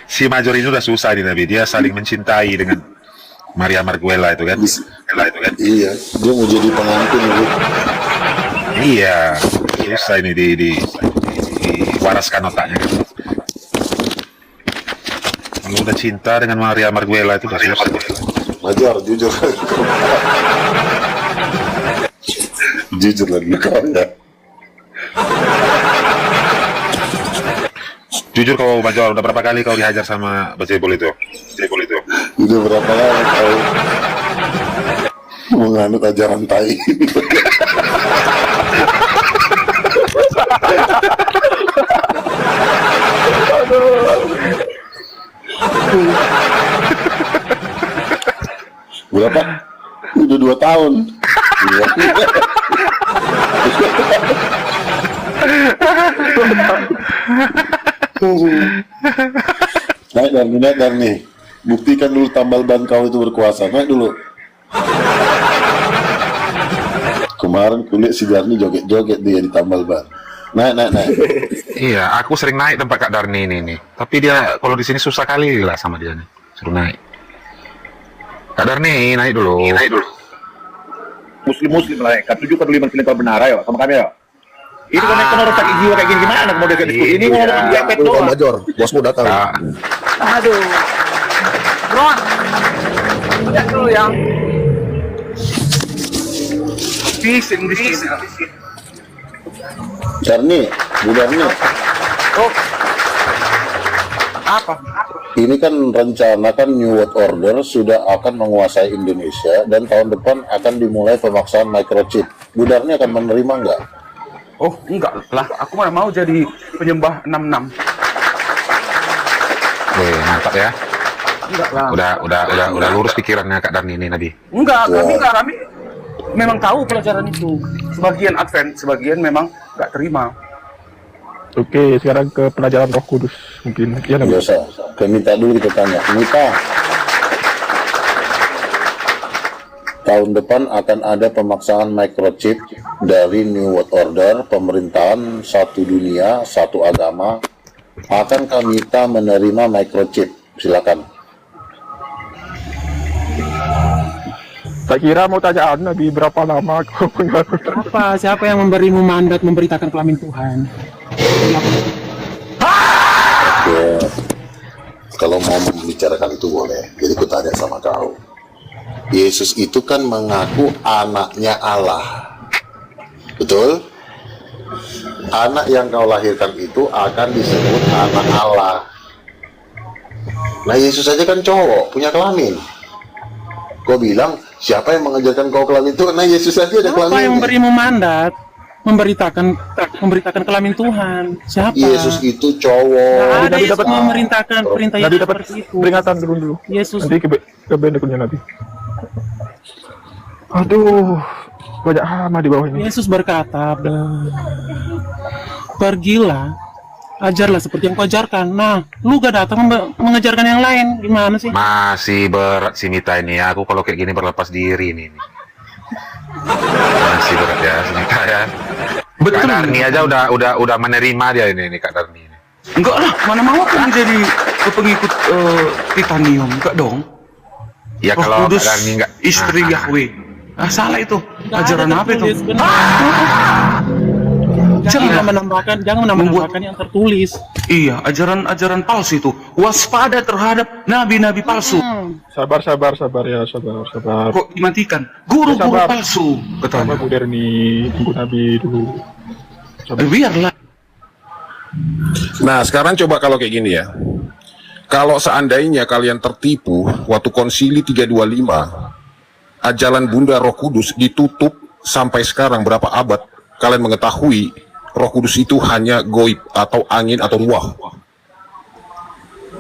Si Major ini udah susah nih Nabi, dia saling mencintai dengan Maria Marguela itu kan. Iya, dia mau jadi pengantin gitu. Iya, susah ini diwaraskan otaknya kan. Kalau udah cinta dengan Maria Marguela itu udah susah. Major, jujur. Jujur lah kau ya. Jujur kau Major, udah berapa kali kau dihajar sama Bacebol itu? Udah berapa kali kau menganut ajaran tai. Berapa? Udah 2 tahun. Naik Darni. Buktikan dulu tambal ban kau itu berkuasa. Naik dulu. Kemarin kulihat si Darni joget-joget dia di tambal ban. Naik. Iya, aku sering naik tempat Kak Darni ini nih. Tapi dia kalau di sini susah kali lah sama dia nih. Suruh naik. Kak Darni, naik dulu. Muslim lah, Kak. Tunjukkan dulu iman kalian benar ayo sama kami ayo. Ini kan orang sakit jiwa kayak gini gimana mau dia diskusi? Ini mau diapet doang. Major, bosmu datang. Aduh. Bro. Lihat dulu yang. Bising. Bu Darni. Oh. Apa? Ini kan rencana kan New World Order sudah akan menguasai Indonesia dan tahun depan akan dimulai pemaksaan microchip. Bu Darni akan menerima nggak? Oh, enggak lah. Aku mana mau jadi penyembah 66. Mantap ya. Enggak lah. Udah lurus pikirannya Kak Darni ini Nabi. Enggak, kami memang tahu pelajaran itu. Sebagian advent, sebagian memang enggak terima. Oke, sekarang ke pelajaran Roh Kudus mungkin. Ya, Nabi. Biasa. Minta dulu kita tanya. Minta. Tahun depan akan ada pemaksaan microchip dari New World Order, pemerintahan satu dunia, satu agama. Akankah Mita menerima microchip? Silakan. Tak kira mau tanya Nabi berapa lama kau pengaruh. Siapa yang memberimu mandat memberitakan kelamin Tuhan? Ya, kalau mau membicarakan itu boleh. Jadi aku tanya sama kau. Yesus itu kan mengaku anaknya Allah. Betul? Anak yang kau lahirkan itu akan disebut anak Allah. Nah, Yesus saja kan cowok, punya kelamin. Kau bilang, siapa yang mengajarkan kau kelamin itu? Nah, Yesus saja ada kelamin. Siapa yang memberimu mandat memberitakan kelamin Tuhan? Siapa? Yesus itu cowok. Nah, ada Yesus memerintahkan perintah Nabi Yesus dapat seperti itu. peringatan dulu. Yesus. Nanti ke bendekulnya Nabi. Aduh, banyak hama di bawah ini. Yesus berkata, pergilah, ajarlah seperti yang kau ajarkan. Nah, lu gak datang mengajarkan yang lain, gimana sih? Masih berat si Mita ini. Aku kalau kayak gini berlepas diri nih. Masih berat ya si Mita ya. Betul. Kak Darni aja udah menerima dia ini Kak Darni ini. Enggak lah, mana mau aku menjadi pengikut titanium, enggak dong. Ya Roh kalau Kudus, Kak Darni enggak istri Yahweh. Salah itu. Gak Ajaran ada apa itu? tertulis, benar. Jangan. jangan menambahkan yang tertulis. Iya, ajaran-ajaran palsu itu. Waspada terhadap nabi-nabi palsu. Sabar ya, sabar. Kok dimatikan? Guru-guru Sabar. palsu, katanya. Sabar Bu Derni, tunggu Nabi dulu. Biarlah. Nah, sekarang coba kalau kayak gini ya. Kalau seandainya kalian tertipu waktu konsili 325, ajaran Bunda Roh Kudus ditutup sampai sekarang berapa abad, kalian mengetahui Roh Kudus itu hanya goib atau angin atau ruah.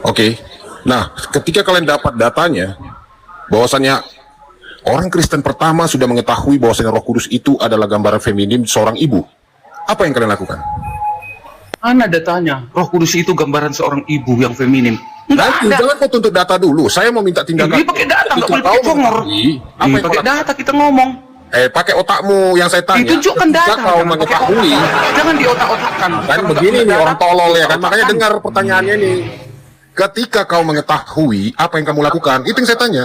Oke. Nah, ketika kalian dapat datanya bahwasanya orang Kristen pertama sudah mengetahui bahwasanya Roh Kudus itu adalah gambaran feminim seorang ibu, apa yang kalian lakukan? Mana datanya? Roh Kudus itu gambaran seorang ibu yang feminim. Nanti, jangan kau tuntut data dulu. Saya mau minta tindakan. Ini pakai data, nggak boleh pakai congor. Pakai data kita ngomong. Pakai otakmu yang saya tanya. Ditunjukkan Ketika data. kau mengetahui. Jangan diotak-otakkan. Kan begini nih orang tolol ya kan. Makanya dengar pertanyaannya nih. Ketika kau mengetahui apa yang kamu lakukan, itu yang saya tanya.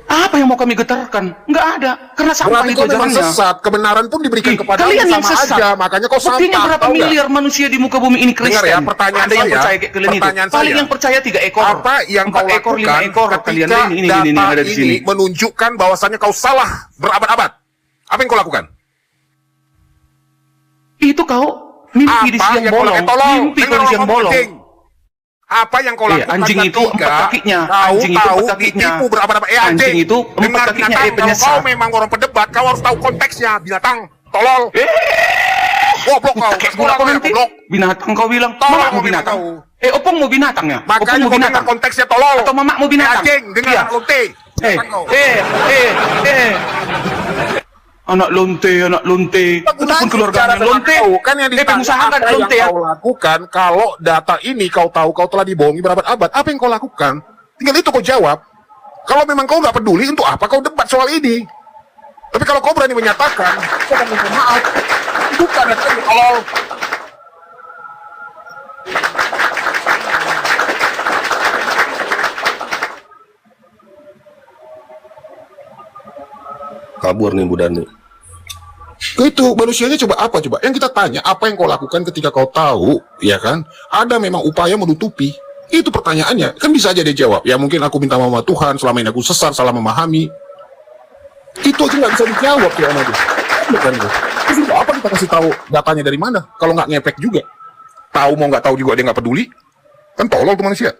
Apa yang mau kami getarkan? Nggak ada. Karena sampah Berarti itu kau memang ajarannya. sesat. Kebenaran pun diberikan kepada Kalian yang sama sesat. aja. Makanya kau sampah. Buktinya berapa tahu nggak? miliar manusia di muka bumi ini Kristen? Dengar ya, pertanyaan ada yang saya. percaya kayak kalian itu. Pertanyaan Paling saya. yang percaya 3 ekor. Apa yang kau 4 ekor, 5 lakukan ekor. Kalian ketika ini data ada di sini. ini menunjukkan bahwasannya kau salah berabad-abad? Apa yang kau lakukan? Itu kau mimpi di siang bolong. Mimpi kau di siang bolong. Apa yang kau lakukan anjing itu 4 kakinya. kau Anjing itu tahu 4 kakinya. ditipu berabad-abad? Anjing itu 4 dengar kakinya binatang, kalau penyesat. kau memang orang pendebat, kau harus tahu konteksnya. Binatang, tolol. Goblok kau. Sekolah kau nanti binatang kau bilang. Mama mau binatang. Opong mau binatangnya. Makanya kau dengar konteksnya, tolol. Atau mama mau binatang. Anjing, dengar lonte. Anak lonte. Itu pun keluarga lonte. Kan yang pengusaha kan lonte ya. kau lakukan kalau data ini kau tahu kau telah dibohongi berabad-abad, apa yang kau lakukan? Tinggal itu kau jawab. Kalau memang kau nggak peduli, untuk apa kau debat soal ini? Tapi kalau kau berani menyatakan, kau akan minta maaf. Bukan kalau Kabur nih Bu Dani. itu manusianya coba apa coba? Yang kita tanya, apa yang kau lakukan ketika kau tahu, ya kan? Ada memang upaya menutupi. Itu pertanyaannya. Kan bisa aja dia jawab. Ya mungkin aku minta maaf sama Tuhan, selama ini aku sesat, salah memahami. Itu aja nggak bisa dijawab ya sama dia. Bukan itu. Terus untuk apa kita kasih tahu datanya dari mana? Kalau nggak ngepek juga. Tahu mau nggak tahu juga dia nggak peduli. Kan tolol tuh manusia.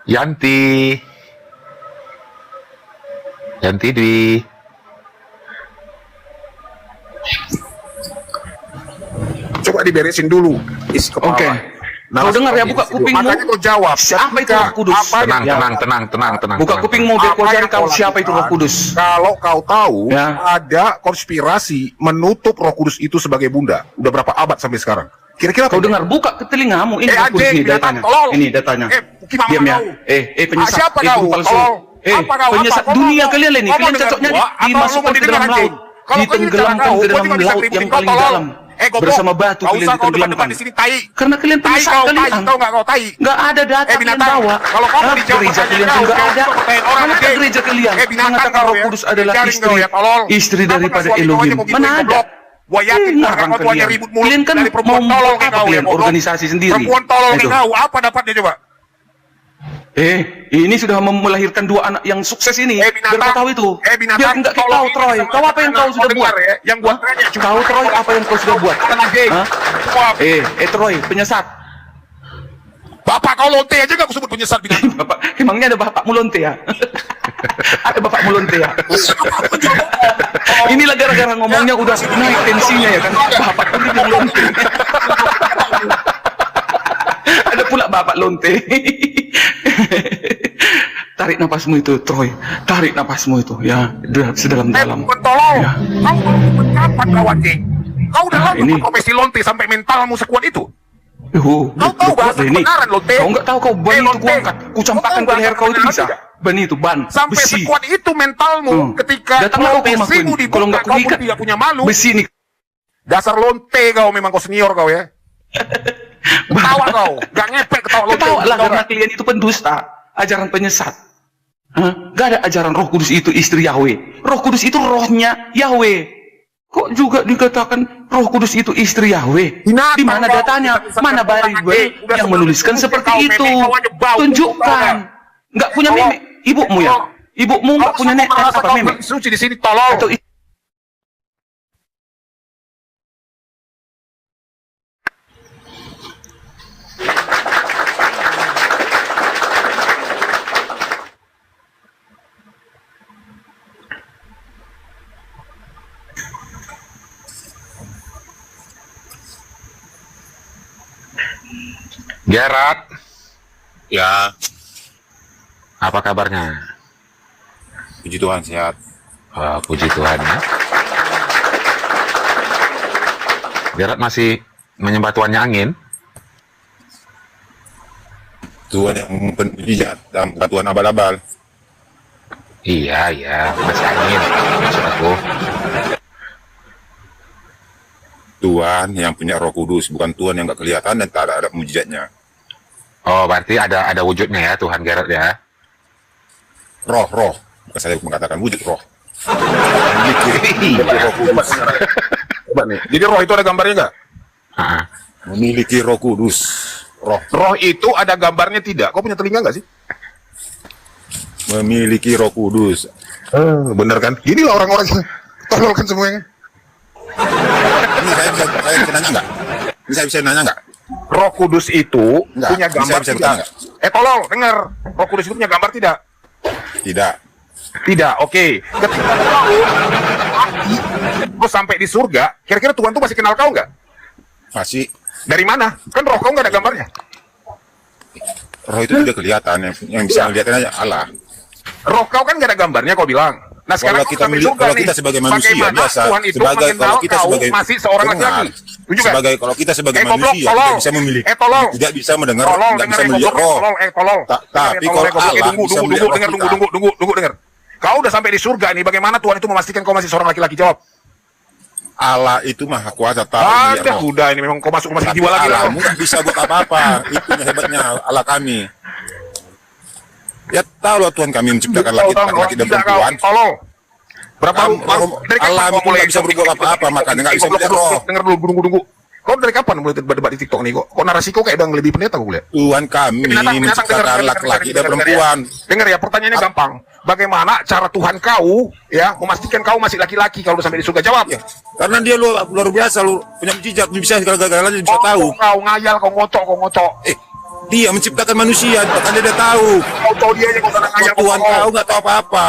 Yanti Dwi. Coba diberesin dulu isi kepala. Oke. Kau dengar ya, buka kupingmu. Makanya kau jawab. Siapa itu Roh Kudus? Tenang. Buka kupingmu biar kau cari tahu siapa itu Roh Kudus. Kalau kau tahu ada konspirasi menutup Roh Kudus itu sebagai bunda. Udah berapa abad sampai sekarang? Kira-kira kau dengar, buka ke telingamu. Ini Roh Kudus, ini datanya. Ini datanya. Diam ya. Penyesat. Siapa kau? Palsu. Penyesat dunia kalian ini. Kalian cocoknya dimasukkan ke dalam laut. Ditenggelamkan ke dalam laut yang paling dalam. Bersama batu kalian ditenggelamkan. Karena kalian penyesat kalian. Nggak ada data kalian bawa. Gereja kalian pun nggak ada. Mana gereja kalian mengatakan Roh Kudus adalah istri daripada Elohim? Mana ada? Ngarang kalian kan mau membuat apa kalian? Organisasi sendiri. Perempuan tolol kau, apa dapatnya coba? Ini sudah melahirkan 2 anak yang sukses ini. Biar kau tahu itu. Biar enggak kau tahu, Troy. Kau apa yang kau sudah buat? Yang buat Kau, Troy, apa yang kau sudah buat? Troy, penyesat. Bapak kau lonte aja gak aku sebut penyesat binatang. Bapak, emangnya ada bapakmu lonte ya? Ada bapakmu lonte ya? Inilah gara-gara ngomongnya udah naik tensinya ya kan? Bapak kan yang lonte. Ada pula bapak lonte. Tarik napasmu itu, Troy. Tarik napasmu itu, ya. Sedalam-dalam. Tolong. Kau kapan kau anjing? Kau udah lama profesi lonte sampai mentalmu sekuat itu? Kau tahu bahasa kebenaran lonte? Kau nggak tahu kau ban itu kuangkat. Kucampakkan ke leher kau itu bisa. Ban itu ban. Sampai besi. sekuat itu mentalmu ketika datanglah kau rumahku ini. Kalau nggak kau ikat, tidak punya malu. Besi nih. Dasar lonte kau, memang kau senior kau ya. Ketawa kau, gak ngepek ketawa lonte. Ketawa lah karena kalian itu pendusta, ajaran penyesat. Gak ada ajaran Roh Kudus itu istri Yahweh. Roh Kudus itu rohnya Yahweh. Kok juga dikatakan Roh Kudus itu istri Yahweh? Di mana datanya? Mana Bible yang menuliskan seperti itu? Tunjukkan. Nggak punya meme. Ibumu ya? Ibumu nggak punya apa meme? Suci di sini tolong. Atau Gerard, Ya, apa kabarnya? puji Tuhan sehat. Wah, puji Tuhan ya. Gerard masih menyembah tuannya angin. Tuhan yang mujizat, bukan Tuhan abal-abal. Iya, masih angin. Maksud aku. Tuhan yang punya Roh Kudus, bukan Tuhan yang nggak kelihatan dan tak ada mujizatnya. Oh, berarti ada wujudnya ya Tuhan Gerard ya. Roh. Bukan saya mengatakan wujud roh. Coba nih. Jadi roh itu ada gambarnya nggak? Memiliki Roh Kudus. Roh itu ada gambarnya tidak? Kau punya telinga nggak sih? Memiliki Roh Kudus. Bener kan? Inilah orang-orang yang tololkan semuanya. Ini saya bisa nanya nggak? Ini saya bisa nanya nggak? Roh Kudus itu punya gambar bisa tidak? Tolong dengar. Roh Kudus itu punya gambar tidak? Tidak. Oke. Ketika kau sampai di surga, kira-kira Tuhan tuh masih kenal kau nggak? Masih. Dari mana? Kan roh kau nggak ada gambarnya. Roh itu tidak kelihatan, yang bisa melihatnya hanya Allah. Roh kau kan nggak ada gambarnya, kau bilang. Nah sekarang kalau kita sebagai manusia biasa, Tuhan itu sebagai kalau kita kau sebagai masih seorang laki-laki. Kalau kita sebagai manusia tidak bisa memiliki, tidak bisa mendengar, tidak bisa melihat roh. Tapi kalau Allah bisa melihat roh. Tunggu, dengar. Kau udah sampai di surga nih, bagaimana Tuhan itu memastikan kau masih seorang laki-laki? Jawab. Allah itu maha kuasa tahu melihat roh. Udah ini memang kau masuk jiwa lagi lah. Allahmu nggak bisa buat apa-apa. Itunya hebatnya Allah kami. Ya tahu loh Tuhan kami menciptakan laki-laki dan perempuan. Berapa dari kapan Allah kau mulai nggak bisa berbuat apa-apa, makanya nggak bisa melihat roh. Dengar dulu, tunggu. Kau dari kapan mulai debat di TikTok nih? Kok narasi kau kayak udah lebih pendeta kau lihat? Tuhan kami menciptakan laki-laki dan perempuan. Dengar ya, pertanyaannya gampang. Bagaimana cara Tuhan kau ya memastikan kau masih laki-laki kalau udah sampai di surga? Jawab. Karena dia luar biasa, lu punya mujizat, bisa segala-galanya bisa tahu. Kau ngayal, kau ngocok. Dia menciptakan manusia, bahkan dia udah tahu. Kau tahu dia yang kau ngayal. Tuhan tahu nggak tahu apa-apa.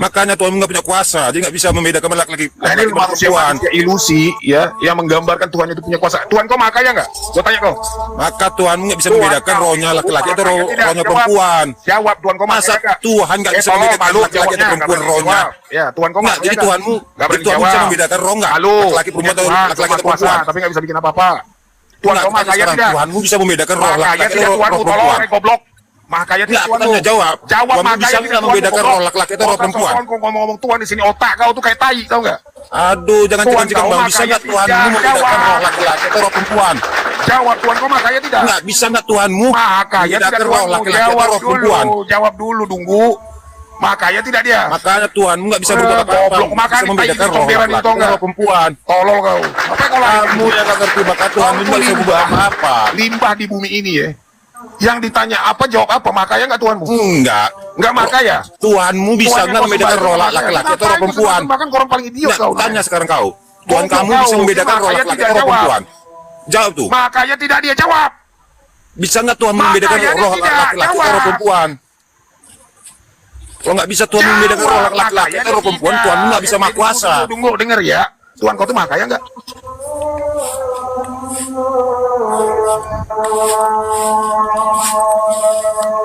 Makanya Tuhan nggak punya kuasa, dia nggak bisa membedakan laki-laki ini perempuan. Ilusi ya, yang menggambarkan Tuhan itu punya kuasa. Tuhan kau makanya nggak? Gua tanya kau. Maka Tuhan nggak bisa membedakan rohnya laki-laki atau rohnya perempuan. Jawab, Tuhan kau masa Tuhan nggak bisa membedakan laki-laki atau perempuan rohnya? Ya, Tuhan kau nggak. Jadi Tuhanmu bisa membedakan roh nggak? Laki-laki perempuan atau laki-laki atau perempuan? Tapi nggak bisa bikin apa-apa. Tuhan kau makanya tidak. Tuhanmu bisa membedakan roh laki-laki atau roh Tuhanmu perempuan. tolong, goblok. Makanya tidak Tuhan jawab. Makanya bisa nggak membedakan roh laki-laki atau roh perempuan? Kau ngomong Tuhan di sini, otak kau tuh kayak tai, tau nggak? Aduh, jangan bang. Bisa nggak Tuhanmu membedakan roh laki-laki atau roh perempuan? Jawab, Tuhan kau makanya tidak. Nggak bisa nggak Tuhanmu membedakan roh laki-laki atau roh perempuan? Jawab dulu, tunggu. Makanya tidak dia. Makanya Tuhanmu nggak bisa berbuat apa-apa. Makanya membedakan roh laki-laki atau roh perempuan. Tolol kau. Apa kau kamu yang nggak ngerti? Maka Tuhanmu nggak bisa berbuat apa-apa. Limbah di bumi ini ya. Yang ditanya apa jawab apa, makanya nggak Tuhanmu? Nggak makanya. Tuhanmu bisa nggak membedakan roh laki-laki atau roh perempuan? Bahkan orang paling idiot kau. Tanya sekarang kau. Tuhan kamu bisa membedakan roh laki-laki atau roh perempuan? Jawab tuh. Makanya tidak dia jawab. Bisa nggak Tuhan membedakan roh laki-laki atau roh perempuan? Kalau nggak bisa Tuhan membedakan roh laki-laki atau roh perempuan, Tuhanmu nggak bisa maha kuasa. Tunggu, dengar ya. Tuhan kau tuh makanya nggak?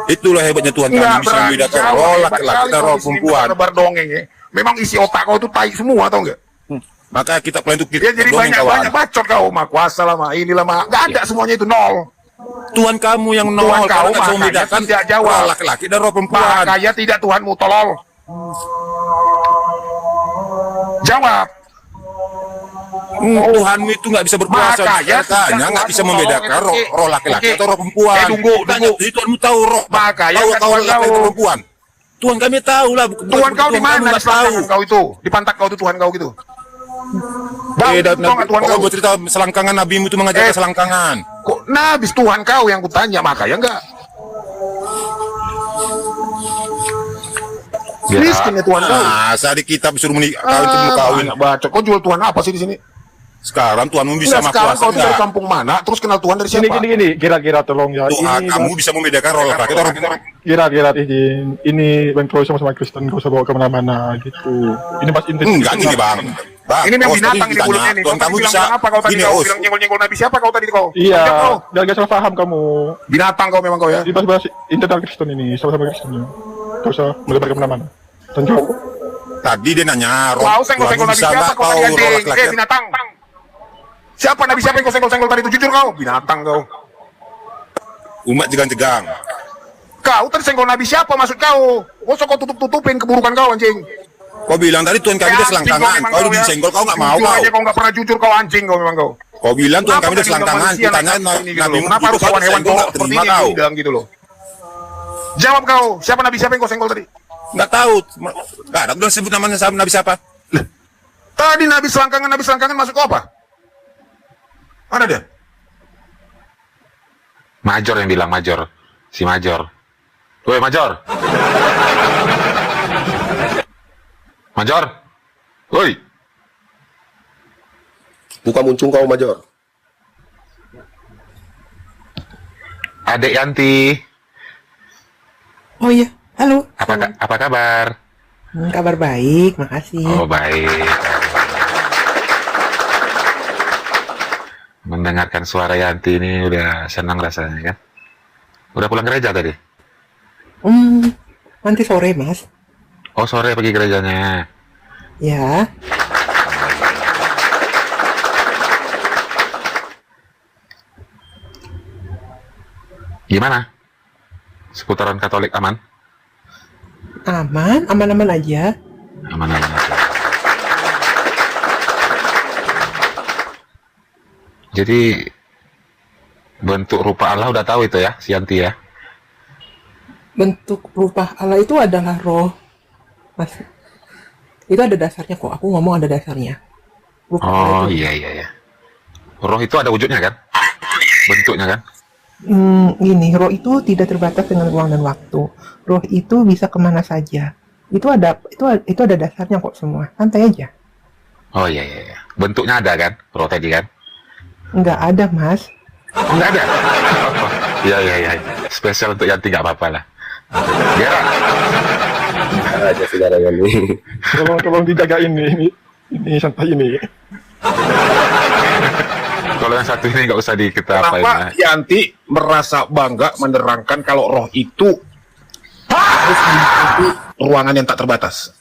Itulah hebatnya Tuhan kami bisa membedakan roh laki-laki dan roh perempuan. Berdongeng ya. Memang isi otak kau tuh tai semua, tau nggak? Maka kita plan untuk kita jadi banyak bacot kau, mah kuasa lah, mah inilah mah. Nggak ada semuanya itu nol. Tuhan kamu yang nol. Tuhan kau nggak bisa membedakan tidak jawab. roh laki-laki dan roh perempuan. Makanya tidak Tuhanmu, tolol. Jawab. Tuhanmu itu nggak bisa berkuasa. Makanya nggak bisa membedakan roh laki-laki atau roh perempuan. Jadi Tuhanmu tahu roh. Makanya tahu laki-laki atau perempuan. Tuhan kami tahu lah. Tuhan kau di mana? Di selangkangan kau itu, di pantat kau itu Tuhan kau gitu. Tuhan kau bercerita selangkangan nabimu itu mengajarkan selangkangan. Kok nabi Tuhan kau yang kutanya, makanya enggak. Miskin ya Tuhan kau. Masa di kitab suruh kawin. Baca, kau jual Tuhan apa sih di sini? Sekarang Tuhanmu bisa sekarang makuasa kau tuh dari kampung mana? Terus kenal Tuhan dari siapa? Gini, kira-kira tolong ya. Tuhan, Ini kamu bisa membedakan roh laki-laki atau perempuan. kira-kira izin. Ini Bang Troy sama Kristen gak usah bawa kemana-mana gitu. Ini pas intens. Enggak gini bang. Ini memang binatang di mulutnya nih. Tuhan kamu bisa. Apa kau tadi kau bilang nyenggol-nyenggol Nabi siapa kau tadi kau? Iya. Gak salah paham kamu. Binatang kau memang kau ya. Ini bahas internal Kristen ini, sama-sama Kristen. Gak usah melebar kemana-mana. Tunjuk. Tadi dia nanya roh. Kau senggol-senggol Nabi siapa kau tadi anjing? Binatang. Siapa Nabi siapa yang kau senggol-senggol tadi itu? Jujur kau, binatang kau. Umat jegang-jegang. Kau tadi senggol Nabi siapa maksud kau? Kau tutup-tutupin keburukan kau anjing. Kau bilang tadi Tuhan kami dia selangkangan. Kau udah disenggol, kau nggak mau Jujur kau. aja kau nggak pernah jujur kau anjing kau memang kau. Kau bilang Tuhan kami dia selangkangan. Ditanya nabi kenapa harus hewan-hewan kau seperti ini kau bilang gitu loh. Jawab kau, siapa Nabi siapa yang kau senggol tadi? Nggak tahu. Nggak ada udah sebut namanya Nabi siapa. Tadi Nabi selangkangan masuk kau apa? Mana dia? Major yang bilang, Major. Si Major. Woi, Major. Major. Woi. Buka muncung kau, Major. Adek Yanti. Oh iya, halo. Apa kabar? Kabar baik, makasih. Oh, baik. Mendengarkan suara Yanti ini udah senang rasanya kan? Udah pulang gereja tadi? Nanti sore, Mas. Oh, sore pergi gerejanya. Ya. Gimana? Seputaran Katolik aman? Aman-aman aja. Aman-aman aja. Jadi bentuk rupa Allah udah tahu itu ya, si Yanti ya? Bentuk rupa Allah itu adalah roh, Mas. Itu ada dasarnya kok. Aku ngomong ada dasarnya. Oh iya. Roh itu ada wujudnya kan? Bentuknya kan? Gini, roh itu tidak terbatas dengan ruang dan waktu. Roh itu bisa kemana saja. Itu ada dasarnya kok semua. Santai aja. Oh iya. Bentuknya ada kan? Roh tadi kan? Nggak ada, Mas. Nggak ada? Iya. Spesial untuk Yanti nggak apa-apa lah. Gera. Aja saudara ini. Tolong dijaga ini santai ini. Kalau yang satu ini nggak usah diketahui. Kenapa Yanti merasa bangga menerangkan kalau roh itu harus memiliki ruangan yang tak terbatas?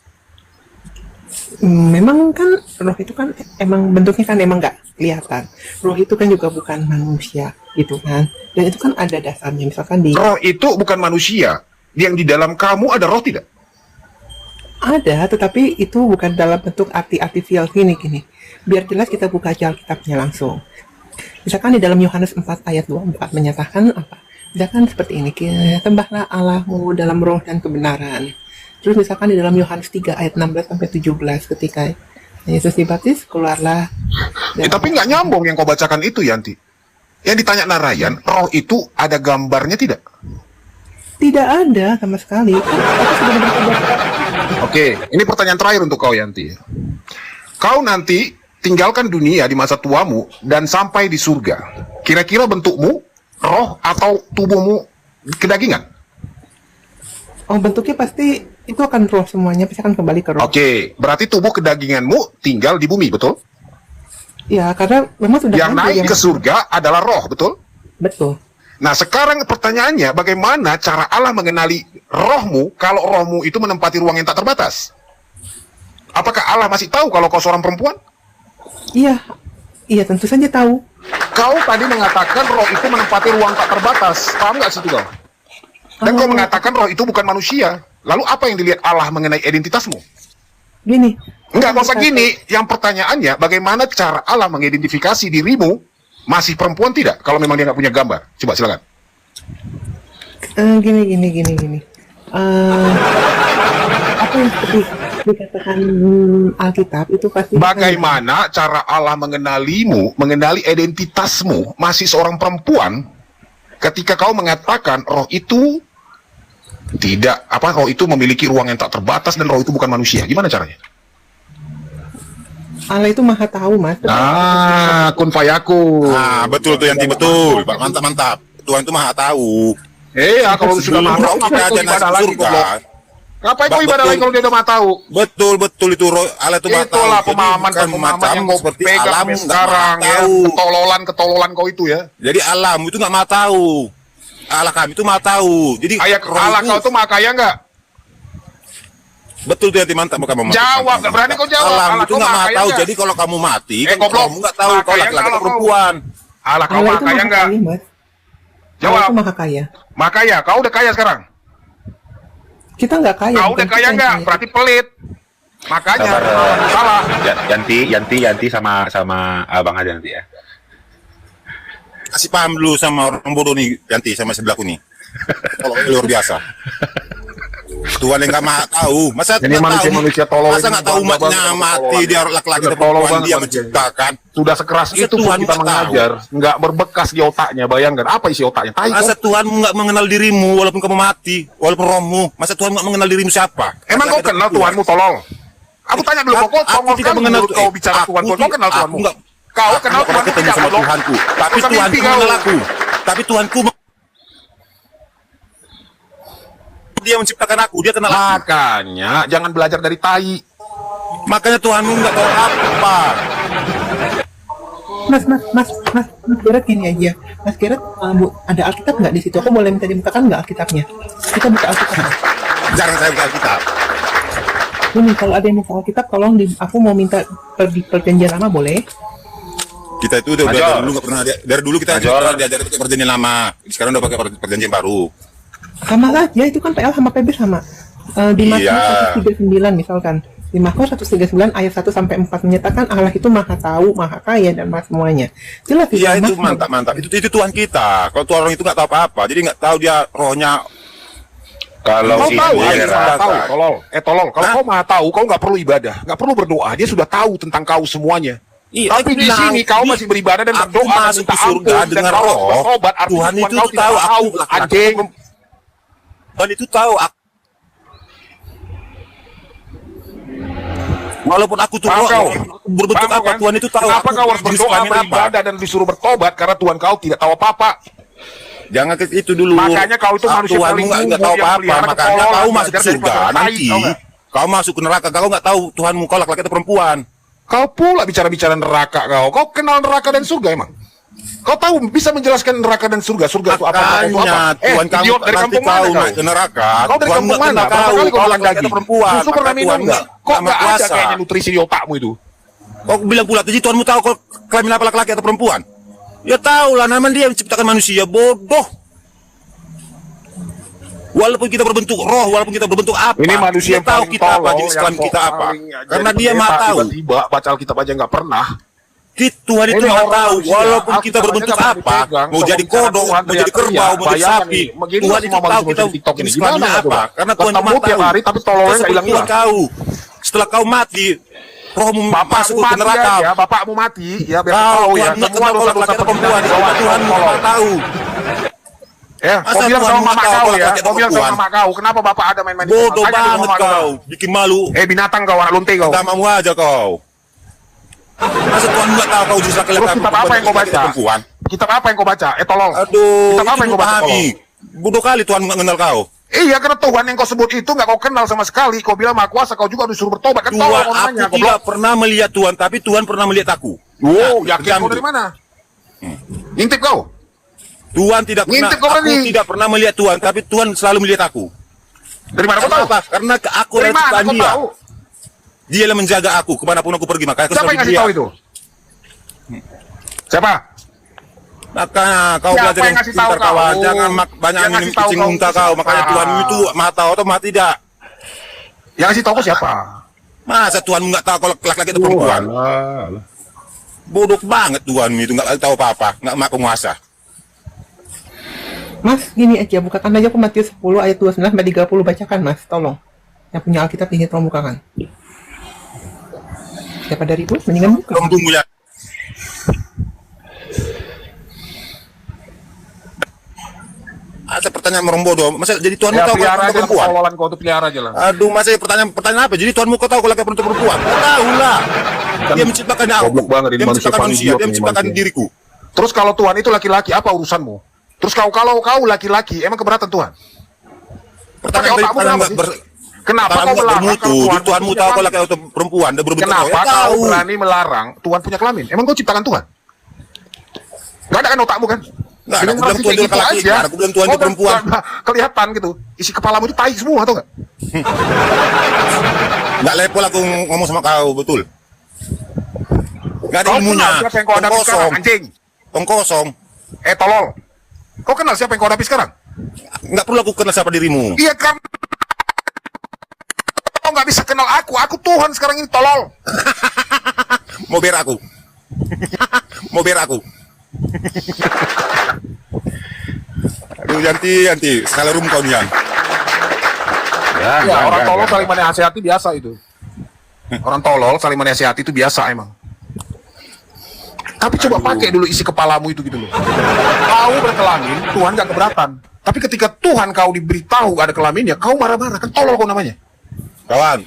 Memang kan roh itu kan emang bentuknya kan emang nggak kelihatan. Roh itu kan juga bukan manusia gitu kan. Dan itu kan ada dasarnya misalkan di. Roh itu bukan manusia. Yang di dalam kamu ada roh tidak? Ada, tetapi itu bukan dalam bentuk arti-artificial gini. Biar jelas kita buka aja Alkitabnya langsung. Misalkan di dalam Yohanes 4 ayat 24 menyatakan apa? Misalkan seperti ini, sembahlah Allahmu dalam roh dan kebenaran. Terus misalkan di dalam Yohanes 3 ayat 16 sampai 17 ketika Yesus dibaptis keluarlah. Tapi nggak nyambung yang kau bacakan itu, Yanti. Yang ditanya Narayan, roh itu ada gambarnya tidak? Tidak ada sama sekali. Oke, ini pertanyaan terakhir untuk kau, Yanti. Kau nanti tinggalkan dunia di masa tuamu dan sampai di surga. Kira-kira bentukmu, roh atau tubuhmu kedagingan? Oh, bentuknya pasti itu akan roh semuanya, pasti akan kembali ke roh. Oke, berarti tubuh kedaginganmu tinggal di bumi, betul? Ya, karena memang sudah yang naik ke surga adalah roh, betul? Betul. Nah, sekarang pertanyaannya, bagaimana cara Allah mengenali rohmu kalau rohmu itu menempati ruang yang tak terbatas? Apakah Allah masih tahu kalau kau seorang perempuan? Iya tentu saja tahu. Kau tadi mengatakan roh itu menempati ruang tak terbatas, paham nggak situ kau? Dan kau mengatakan roh itu bukan manusia. Lalu apa yang dilihat Allah mengenai identitasmu? Gini. Enggak usah gini. Yang pertanyaannya, bagaimana cara Allah mengidentifikasi dirimu masih perempuan tidak? Kalau memang dia nggak punya gambar. Coba silakan. Gini. Apa yang seperti dikatakan Alkitab itu pasti. Bagaimana cara Allah mengenalimu, mengenali identitasmu masih seorang perempuan, ketika kau mengatakan roh itu tidak, roh itu memiliki ruang yang tak terbatas dan roh itu bukan manusia. Gimana caranya? Allah itu maha tahu, Mas. Kun fayakun. Betul tuh Yanti, betul. Mantap. Tuhan itu maha tahu. Kalau sudah maha tahu, ngapain kau ibadah lagi, goblok? Ngapain kau ibadah lagi kalau dia udah maha tahu? Betul itu roh Allah itu maha tahu. Itulah pemahaman yang kau pegang sampai sekarang ya. Ketololan kau itu ya. Jadi alam itu nggak maha tahu. Allah kami itu maha tahu. Jadi Allah kau itu maha kaya nggak? Betul tuh Yanti, mantap. Jawab, nggak berani kau jawab. Alam itu nggak maha tahu. Jadi kalau kamu mati, kamu nggak tahu kalau laki-laki atau perempuan. Allah kau maha kaya nggak? Jawab. Maha kaya. Maha kaya. Kau udah kaya sekarang? Kita nggak kaya. Kau udah kaya nggak? Berarti pelit. Makanya salah. Yanti sama abang aja nanti ya. Kasih paham dulu sama orang bodoh nih, Yanti, sama sebelahku nih. Kalau luar biasa. Tuhan yang nggak maha tahu. Masa ini manusia tolol. Masa nggak tahu umatnya mati, dia laki-laki atau perempuan, dia menciptakan. Sudah sekeras itu pun kita mengajar, nggak berbekas di otaknya. Bayangkan apa isi otaknya? Masa Tuhan nggak mengenal dirimu walaupun kamu mati, walaupun rohmu. Masa Tuhan nggak mengenal dirimu siapa? Emang kau kenal Tuhanmu, tolol? Aku tanya dulu, aku tidak mengenal kau bicara Tuhan. Kau kenal Tuhanmu? Kau kenal Tuhanmu tidak, Tuhanku. Tapi Tuhanku mengenal aku. Tapi Tuhanku dia menciptakan aku, dia kenal aku. Makanya jangan belajar dari tai. Makanya Tuhanmu nggak tahu apa. Mas Gerard gini aja. Mas Gerard, ada Alkitab nggak di situ? Aku boleh minta dibukakan nggak Alkitabnya? Kita buka Alkitab. Jarang saya buka Alkitab. Ini kalau ada yang buka Alkitab, tolong aku mau minta perjanjian lama boleh? Kita itu udah dari dulu nggak pernah, dari dulu kita diajar pakai perjanjian lama. Sekarang udah pakai perjanjian baru. Sama aja, itu kan PL sama PB sama. Di Mazmur 139 misalkan. Di Mazmur 139 ayat 1 sampai 4 menyatakan Allah itu maha tahu, maha kaya dan maha semuanya. Jelas iya itu mantap. Itu Tuhan kita. Kalau Tuhan orang itu nggak tahu apa-apa, jadi nggak tahu dia rohnya. Kalau kau tahu, tolong. Kalau kau maha tahu, kau nggak perlu ibadah, nggak perlu berdoa. Dia sudah tahu tentang kau semuanya. Iya, tapi di sini kau masih beribadah dan berdoa dan minta ampun dan kau bertobat. Tuhan itu tahu aku anjing. Tuhan itu tahu aku. Walaupun aku tuh berbentuk apa, kan? Tuhan itu tahu. Kenapa kau harus berdoa, beribadah dan disuruh bertobat? Karena Tuhan kau tidak tahu apa-apa. Jangan ke itu dulu. Makanya kau itu manusia paling nggak tahu apa-apa. Makanya kau masuk ke surga nanti. Kau masuk ke neraka, kau nggak tahu Tuhanmu kau laki-laki atau perempuan. Kau pula bicara-bicara neraka kau. Kau kenal neraka dan surga emang? Kau tahu bisa menjelaskan neraka dan surga? Surga itu apa? Tuhan kamu dari nanti kampung kau mana naik ke neraka. Kau dari kampung mana? Berapa kali kau bilang daging? Perempuan. Susu pernah minum nggak? Kok nggak ada kayaknya nutrisi di otakmu itu? Kau bilang pula tadi Tuhanmu tahu kau kelamin apa laki-laki atau perempuan? Ya tahu lah, namanya dia menciptakan manusia, bodoh. Walaupun kita berbentuk roh, walaupun kita berbentuk apa, ini manusia yang tahu paling kita apa, tolol, jenis kelamin kita apa. Karena jadi dia maha tahu. Tiba-tiba baca Alkitab aja nggak pernah. Tuhan itu maha tahu, walaupun kita berbentuk apa, mau jadi kodok, mau jadi kerbau, mau jadi sapi, Tuhan itu tahu kita jenis kelaminnya apa. Karena Tuhan itu maha tahu. Tapi tololnya nggak hilang. Tuhan tahu. Setelah kau mati, rohmu masuk ke neraka. Ya, bapakmu mati, ya biar tahu ya. Semua dosa-dosa perempuan, Tuhan maha tahu. Ya, kau bilang sama mama kau ya, kau bilang sama mama kau, kenapa bapak ada main-main di bodoh banget kau, bikin malu. Binatang kau, anak lonte kau. Namamu aja kau. Masa Tuhan nggak tahu kau jenis laki-laki? Kitab apa yang kau baca? Kitab apa yang kau baca? Tolong. Aduh, kitab apa yang kau baca? Bodoh kali Tuhan nggak kenal kau. Iya, karena Tuhan yang kau sebut itu nggak kau kenal sama sekali. Kau bilang maha kuasa, kau juga disuruh bertobat. Kan Tuhan, aku tidak pernah melihat Tuhan, tapi Tuhan pernah melihat aku. Oh, yakin kau dari mana? Ngintip kau? Tuhan tidak pernah, aku tidak pernah melihat Tuhan, tapi Tuhan selalu melihat aku. Dari mana kau tahu? Karena aku adalah ciptaan Dia. Dia yang menjaga aku, kemanapun aku pergi. Makanya siapa yang ngasih tahu itu? Siapa? Makanya kau belajar yang pintar kawan, jangan banyak minum kucing muntah kau. Makanya Tuhan itu maha tahu atau maha tidak. Yang ngasih tahu siapa? Masa Tuhanmu nggak tahu kalau laki-laki itu perempuan? Bodoh banget Tuhanmu itu, nggak tahu apa-apa, nggak maha penguasa. Mas, gini aja, bukakan aja ke Matius 10 ayat 29 sampai 30, bacakan Mas, tolong. Yang punya Alkitab ini tolong bukakan. Siapa dari ibu? Mendingan buka. Tunggu ya. Ada pertanyaan orang bodoh. Masa jadi Tuhanmu tahu kalau laki perempuan? Kau tuh pelihara aja lah. Aduh, masa pertanyaan apa? Jadi Tuhanmu kau tahu kalau laki perempuan? Kau tahu lah. Dia menciptakan aku. Goblok banget ini Dia menciptakan manusia. Dia menciptakan diriku. Terus kalau Tuhan itu laki-laki, apa urusanmu? Terus kalau kau laki-laki, emang keberatan Tuhan? Pertanyaan Kenapa kau melarang bermutu? Tuhanmu tahu kalau laki atau perempuan? Dia berbentuk Kenapa kau berani melarang Tuhan punya kelamin? Emang kau ciptakan Tuhan? Gak ada kan otakmu kan? Nggak, aku bilang Tuhan itu laki, aku bilang Tuhan itu perempuan. Kelihatan gitu, isi kepalamu itu tai semua, tau gak? Nggak level aku ngomong sama kau, betul. Nggak ada ilmunya. Siapa yang kau hadapi sekarang, anjing? Tong kosong. Tolol. Kau kenal siapa yang kau hadapi sekarang? Nggak perlu aku kenal siapa dirimu. Iya kan? Kau nggak bisa kenal aku Tuhan sekarang ini, tolol. Mau biar aku. Mau biar aku. Aduh, Yanti, skala rum kau nih, Yan. Orang tolol saling menasihati biasa itu. Orang tolol saling menasihati itu biasa emang. Tapi coba pakai dulu isi kepalamu itu gitu loh. Kau berkelamin, Tuhan gak keberatan. Tapi ketika Tuhan kau diberitahu ada kelaminnya, kau marah-marah, kan tolol kau namanya. Kawan,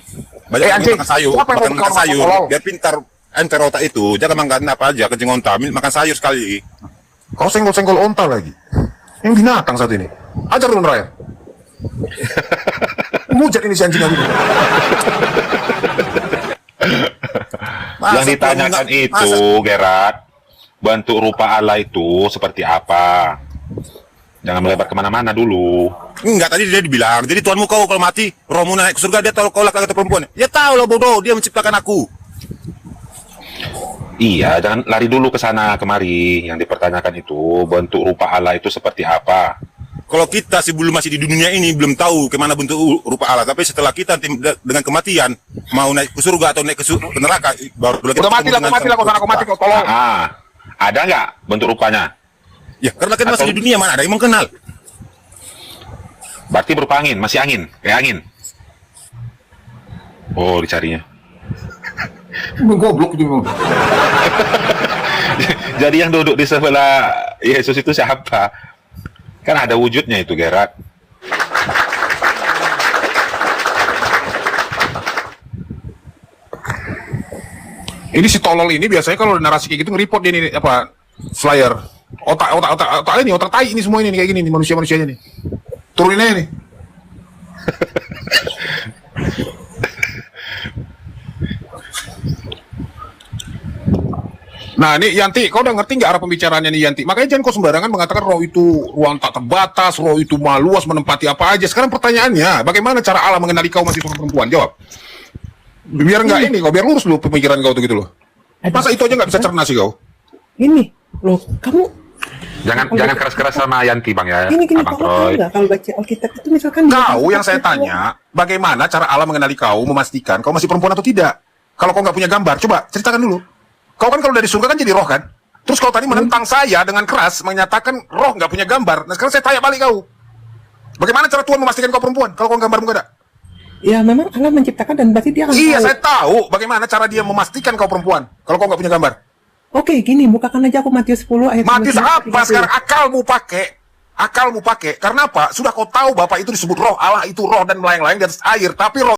banyak anjing, makan sayur, siapa yang makan mau sayur, tolol? biar pintar. Enter otak itu, jangan makan apa aja, kencing onta, makan sayur sekali. Kau senggol-senggol onta lagi. Yang binatang satu ini. Ajar dulu Raya. Mujak ini si anjing aku. Yang ditanyakan itu, Gerard, bentuk rupa Allah itu seperti apa? Jangan melebar kemana-mana dulu. Enggak, tadi dia dibilang, jadi Tuhanmu kau kalau mati, rohmu naik ke surga, dia tahu kau laki-laki atau perempuan. Ya tahu lah bodoh, dia menciptakan aku. Iya, jangan lari dulu ke sana kemari. Yang dipertanyakan itu bentuk rupa Allah itu seperti apa? Kalau kita sebelum masih di dunia ini belum tahu kemana bentuk rupa Allah, tapi setelah kita dengan kematian mau naik ke surga atau naik ke neraka, baru kita udah mati lah, kau mati, kau tolong. Ada nggak bentuk rupanya? Ya, karena kan masih di dunia, mana ada yang mengenal. Berarti berupa angin, masih angin, kayak angin. Oh, dicarinya. Goblok itu memang. Jadi yang duduk di sebelah Yesus itu siapa? Kan ada wujudnya itu, Gerard. Ini si tolol ini biasanya kalau narasi kayak gitu nge-report dia ini apa? Flyer. Otak ini, otak tai ini semua ini kayak gini nih manusia-manusianya nih. Turunin aja nih. Nah ini Yanti, kau udah ngerti nggak arah pembicaraannya nih Yanti? Makanya jangan kau sembarangan mengatakan roh itu ruang tak terbatas, roh itu maha luas menempati apa aja. Sekarang pertanyaannya, bagaimana cara Allah mengenali kau masih seorang perempuan? Jawab. Biar nggak ini, kau biar lurus dulu pemikiran kau tuh gitu loh. Masa itu aja nggak bisa cerna sih kau? Ini loh, kamu Jangan keras-keras sama Yanti, Bang ya. Gini, Abang kamu tahu Troy. nggak kalau baca Alkitab itu misalkan Kau yang saya tanya, bagaimana cara Allah mengenali kau, memastikan kau masih perempuan atau tidak? Kalau kau nggak punya gambar, coba ceritakan dulu. Kau kan kalau dari surga kan jadi roh kan? Terus kau tadi menentang saya dengan keras, menyatakan roh nggak punya gambar. Nah sekarang saya tanya balik kau. Bagaimana cara Tuhan memastikan kau perempuan kalau kau gambarmu nggak ada? Ya memang Allah menciptakan dan berarti dia akan Iya tahu. saya tahu bagaimana cara dia memastikan kau perempuan kalau kau nggak punya gambar. Oke, gini, bukakan aja aku Matius 10 ayat Matius 29. apa sekarang akalmu pakai karena apa? Sudah kau tahu Bapak itu disebut roh, Allah itu roh dan melayang-layang di atas air, tapi roh